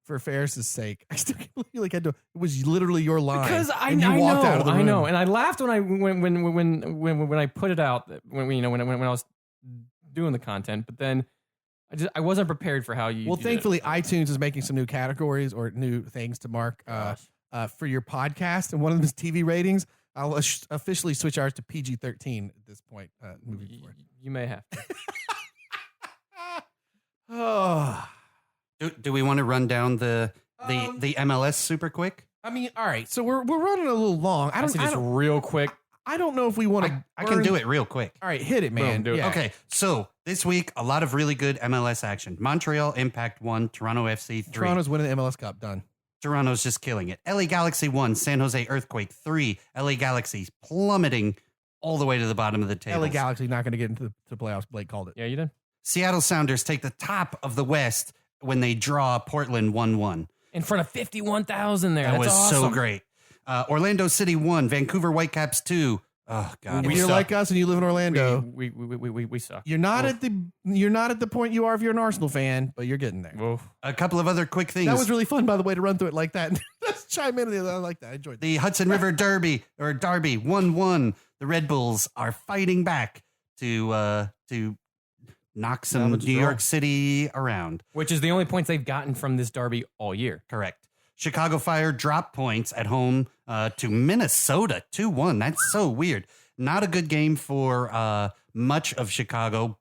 Speaker 1: for Ferris's sake. I still can't believe it was literally your line
Speaker 2: Because I
Speaker 1: and you walked
Speaker 2: know,
Speaker 1: out of the room.
Speaker 2: I know, and I laughed when I put it out when I was doing the content, but then I wasn't prepared for how you.
Speaker 1: Well,
Speaker 2: did
Speaker 1: thankfully,
Speaker 2: it.
Speaker 1: iTunes is making some new categories or new things to mark for your podcast, and one of them is TV ratings. I'll officially switch ours to PG-13 at this point. Moving forward.
Speaker 2: You may have.
Speaker 1: Oh,
Speaker 3: Do we want to run down the MLS super quick?
Speaker 1: I mean, all right. So we're running a little long. I
Speaker 2: Just real quick.
Speaker 1: don't know if we want to.
Speaker 3: I can do it real quick.
Speaker 1: All right, hit it, man.
Speaker 2: Boom, do it.
Speaker 1: Yeah.
Speaker 3: Okay, so this week, a lot of really good MLS action. Montreal Impact 1, Toronto FC 3.
Speaker 1: Toronto's winning the MLS Cup. Done.
Speaker 3: Toronto's just killing it. LA Galaxy 1, San Jose Earthquake 3. LA Galaxy plummeting all the way to the bottom of the table.
Speaker 1: LA Galaxy not going to get into the playoffs. Blake called it.
Speaker 2: Yeah, you did.
Speaker 3: Seattle Sounders take the top of the West when they draw Portland 1-1.
Speaker 2: In front of 51,000 there.
Speaker 3: That
Speaker 2: That's
Speaker 3: was
Speaker 2: awesome.
Speaker 3: so great. Orlando City 1, Vancouver Whitecaps 2. Oh, God.
Speaker 1: If you're like us and you live in Orlando,
Speaker 2: We suck.
Speaker 1: you're not at the point you are if you're an Arsenal fan, but you're getting there.
Speaker 2: Oof.
Speaker 3: A couple of other quick things.
Speaker 1: That was really fun, by the way, to run through it like that. Let's chime in. I like that. I enjoyed that.
Speaker 3: The Hudson River Derby 1-1. The Red Bulls are fighting back to knock some
Speaker 2: Salvage
Speaker 3: New
Speaker 2: draw.
Speaker 3: York City around.
Speaker 2: Which is the only points they've gotten from this derby all year.
Speaker 3: Correct. Chicago Fire drop points at home to Minnesota 2-1. That's so weird. Not a good game for much of Chicago.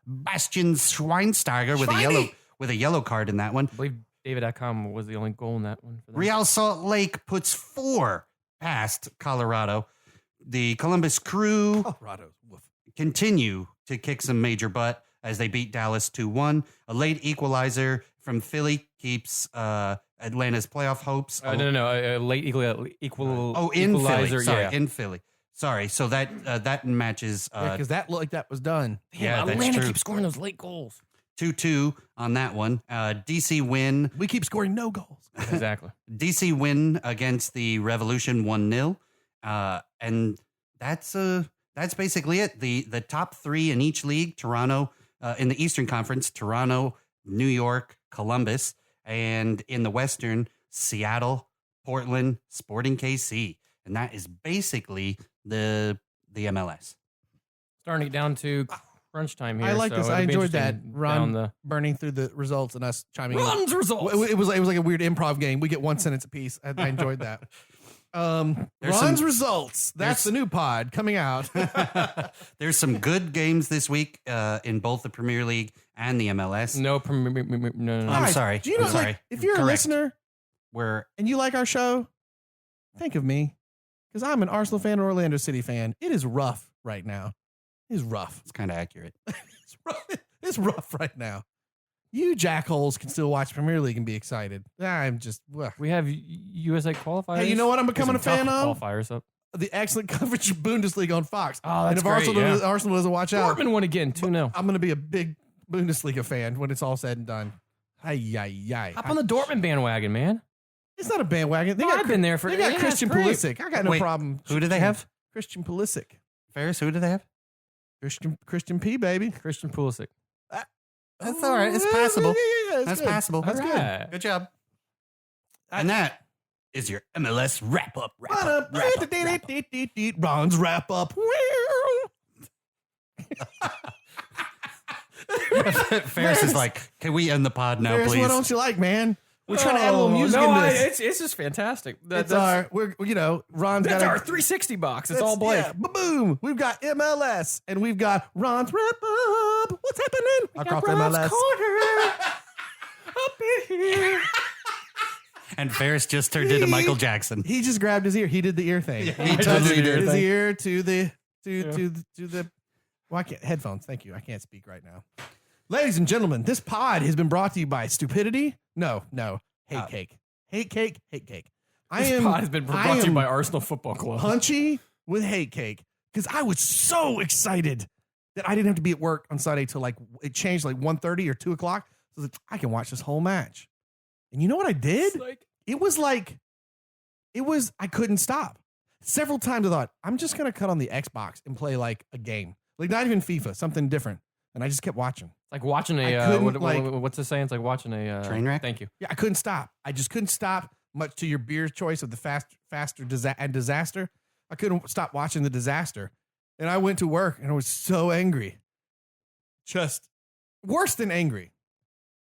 Speaker 3: Bastian Schweinsteiger with a yellow card in that one.
Speaker 2: I believe David.com was the only goal in that one. For them.
Speaker 3: Real Salt Lake puts 4 past Colorado. The Columbus Crew
Speaker 1: Colorado. Woof.
Speaker 3: continue to kick some major butt as they beat Dallas 2-1. A late equalizer from Philly keeps Atlanta's playoff hopes.
Speaker 2: No. A late
Speaker 3: in
Speaker 2: equalizer.
Speaker 3: Philly. Sorry,
Speaker 2: Yeah.
Speaker 3: in Philly. Sorry. So that matches.
Speaker 1: Because that looked like that was done.
Speaker 2: Damn,
Speaker 3: yeah, that's
Speaker 2: Atlanta
Speaker 3: true.
Speaker 2: keeps scoring those late goals.
Speaker 3: 2-2 on that one. DC win.
Speaker 1: We keep scoring no goals.
Speaker 2: Exactly.
Speaker 3: DC win against the Revolution 1-0. And that's basically it. The top three in each league, Toronto, in the Eastern Conference, Toronto, New York, Columbus, and in the Western, Seattle, Portland, Sporting KC. And that is basically the MLS.
Speaker 2: Starting it down to crunch time here.
Speaker 1: I like
Speaker 2: so
Speaker 1: this.
Speaker 2: it'll
Speaker 1: I
Speaker 2: be
Speaker 1: enjoyed that.
Speaker 2: interesting
Speaker 1: Ron
Speaker 2: down the
Speaker 1: burning through the results and us chiming in.
Speaker 2: Ron's results.
Speaker 1: It was like a weird improv game. We get one sentence apiece. I enjoyed that.
Speaker 3: There's
Speaker 1: Ron's
Speaker 3: some-
Speaker 1: results. That's the new pod coming out.
Speaker 3: There's some good games this week in both the Premier League and the MLS.
Speaker 2: No, no.
Speaker 3: I'm
Speaker 1: Guys,
Speaker 3: sorry.
Speaker 1: Do you know,
Speaker 3: I'm
Speaker 1: like,
Speaker 3: sorry.
Speaker 1: if you're a
Speaker 3: Correct.
Speaker 1: listener
Speaker 3: We're
Speaker 1: and you like our show, think of me. Because I'm an Arsenal fan or Orlando City fan. It is rough right now. It is rough.
Speaker 3: it's kind of accurate.
Speaker 1: It's rough. It's rough right now. You jackholes can still watch Premier League and be excited. I'm just. Ugh.
Speaker 2: We have USA qualifiers.
Speaker 1: Hey, you know what I'm becoming a fan of?
Speaker 2: Qualifiers up.
Speaker 1: The excellent coverage of Bundesliga on Fox.
Speaker 2: Oh, that's
Speaker 1: and if
Speaker 2: great,
Speaker 1: Arsenal doesn't watch out,
Speaker 2: Dortmund won again, 2-0.
Speaker 1: I'm going to be a big Bundesliga fan when it's all said and done. Ay.
Speaker 2: Hop on the Dortmund bandwagon, man.
Speaker 1: It's not a bandwagon.
Speaker 2: I've been there for.
Speaker 1: They got
Speaker 2: yeah,
Speaker 1: Christian
Speaker 2: it's great.
Speaker 1: Pulisic. I got no
Speaker 3: Wait,
Speaker 1: problem.
Speaker 3: Who do they have?
Speaker 1: Christian Pulisic.
Speaker 3: Ferris, who do they have?
Speaker 1: Christian P, baby.
Speaker 2: Christian Pulisic.
Speaker 3: That's all right. It's passable.
Speaker 1: Yeah,
Speaker 3: That's
Speaker 1: good.
Speaker 3: passable.
Speaker 1: That's good.
Speaker 2: Right.
Speaker 3: Good job. And that is your MLS wrap up.
Speaker 1: Ron's wrap up.
Speaker 3: Ferris is like, can we end the pod now,
Speaker 1: Ferris,
Speaker 3: please?
Speaker 1: what don't you like, man? We're trying to add a little music
Speaker 2: no,
Speaker 1: in this.
Speaker 2: it's just fantastic.
Speaker 1: That's our, Ron's
Speaker 2: That's
Speaker 1: got
Speaker 2: our 360 box. It's all Blake.
Speaker 1: Yeah, boom. We've got MLS and we've got Ron's wrap up. What's happening across MLS?
Speaker 2: Up in here.
Speaker 3: And Ferris just turned into Michael Jackson.
Speaker 1: He just grabbed his ear. He did the ear thing.
Speaker 3: He
Speaker 1: He
Speaker 3: totally
Speaker 1: touched
Speaker 3: did.
Speaker 1: his ear to the. Well, I can't headphones. Thank you. I can't speak right now. Ladies and gentlemen, this pod has been brought to you by Stupidity. No, Hatecake. Hatecake.
Speaker 2: This pod has been brought to you by Arsenal Football Club.
Speaker 1: Punchy with Hatecake because I was so excited that I didn't have to be at work on Sunday till like it changed like 1:30 or 2 o'clock. So I was like, I can watch this whole match. And you know what I did? I couldn't stop. Several times I thought, I'm just going to cut on the Xbox and play like a game. Like not even FIFA, something different. And I just kept watching.
Speaker 2: It's like watching
Speaker 1: I
Speaker 2: a
Speaker 1: couldn't,
Speaker 2: what's it saying? It's like watching a
Speaker 3: Train wreck?
Speaker 2: Thank you.
Speaker 1: Yeah, I couldn't stop. I just couldn't stop, much to your beer choice of the faster disaster. I couldn't stop watching the disaster. And I went to work and I was so angry. Just worse than angry.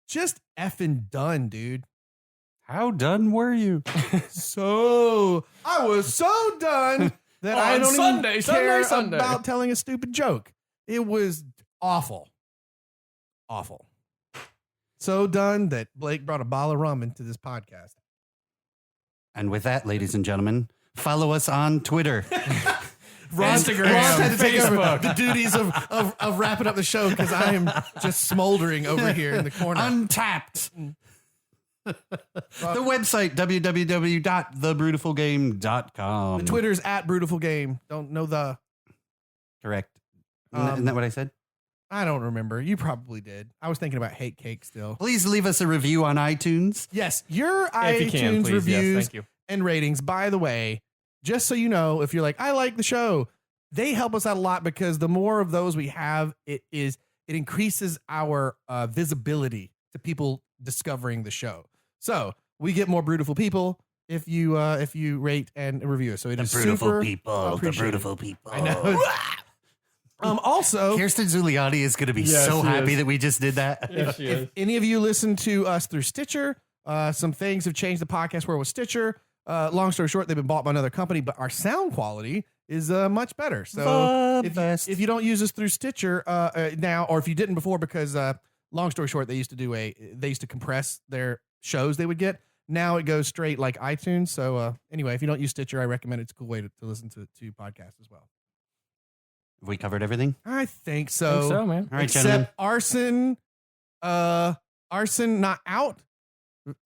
Speaker 1: Just effing done, dude.
Speaker 3: How done were you?
Speaker 1: I was so done that I
Speaker 2: On
Speaker 1: don't
Speaker 2: Sunday,
Speaker 1: even
Speaker 2: Sunday,
Speaker 1: care
Speaker 2: Sunday.
Speaker 1: about telling a stupid joke. It was awful. Awful. So done that Blake brought a bottle of rum into this podcast.
Speaker 3: And with that, ladies and gentlemen, follow us on Twitter.
Speaker 2: Instagram,
Speaker 1: Ron's had to take over
Speaker 2: Facebook.
Speaker 1: the duties of wrapping up the show because I am just smoldering over here in the corner.
Speaker 3: Untapped. The website, www.thebrewtifulgame.com.
Speaker 1: The Twitter's at Brewtiful Game. Don't know the.
Speaker 3: Correct. Isn't that what I said?
Speaker 1: I don't remember. You probably did. I was thinking about Hatecake still.
Speaker 3: Please leave us a review on iTunes.
Speaker 1: Yes, your
Speaker 2: If you
Speaker 1: iTunes
Speaker 2: can, please.
Speaker 1: reviews
Speaker 2: Yes, thank you.
Speaker 1: and ratings. By the way, just so you know, if you're like, I like the show, they help us out a lot because the more of those we have, it increases our visibility to people discovering the show. So we get more Brewtiful people if you rate and review us. So it is super appreciated.
Speaker 3: people.
Speaker 1: I know. Also,
Speaker 3: Kirsten Zuliani is going to be
Speaker 2: Yes,
Speaker 3: so
Speaker 2: she
Speaker 3: happy
Speaker 2: is.
Speaker 3: that we just did that.
Speaker 1: if any of you listen to us through Stitcher, some things have changed the podcast where it was Stitcher. Long story short, they've been bought by another company, but our sound quality is much better. So if you don't use us through Stitcher now, or if you didn't before, because long story short, they used to compress their shows they would get. Now it goes straight like iTunes. So anyway, if you don't use Stitcher, I recommend it. It's a cool way to listen to podcasts as well.
Speaker 3: Have we covered everything?
Speaker 1: I think so.
Speaker 2: Think so, man.
Speaker 3: All right, gentlemen.
Speaker 1: Except arson not out.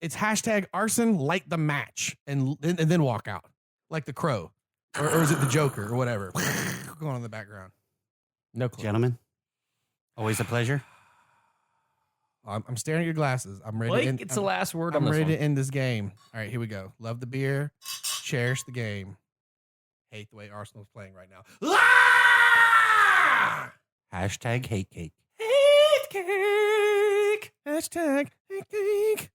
Speaker 1: It's hashtag arson, light the match, and then walk out like the Crow, or is it the Joker or whatever going on in the background?
Speaker 2: No clue.
Speaker 3: Gentlemen, always a pleasure.
Speaker 1: I'm staring at your glasses. I'm ready.
Speaker 2: Blake, it's the last word on
Speaker 1: I'm
Speaker 2: this
Speaker 1: ready
Speaker 2: one.
Speaker 1: to end this game. All right, here we go. Love the beer. Cherish the game. Hate the way Arsenal's playing right now.
Speaker 3: Hashtag Hatecake.
Speaker 1: Hatecake. Hashtag Hatecake.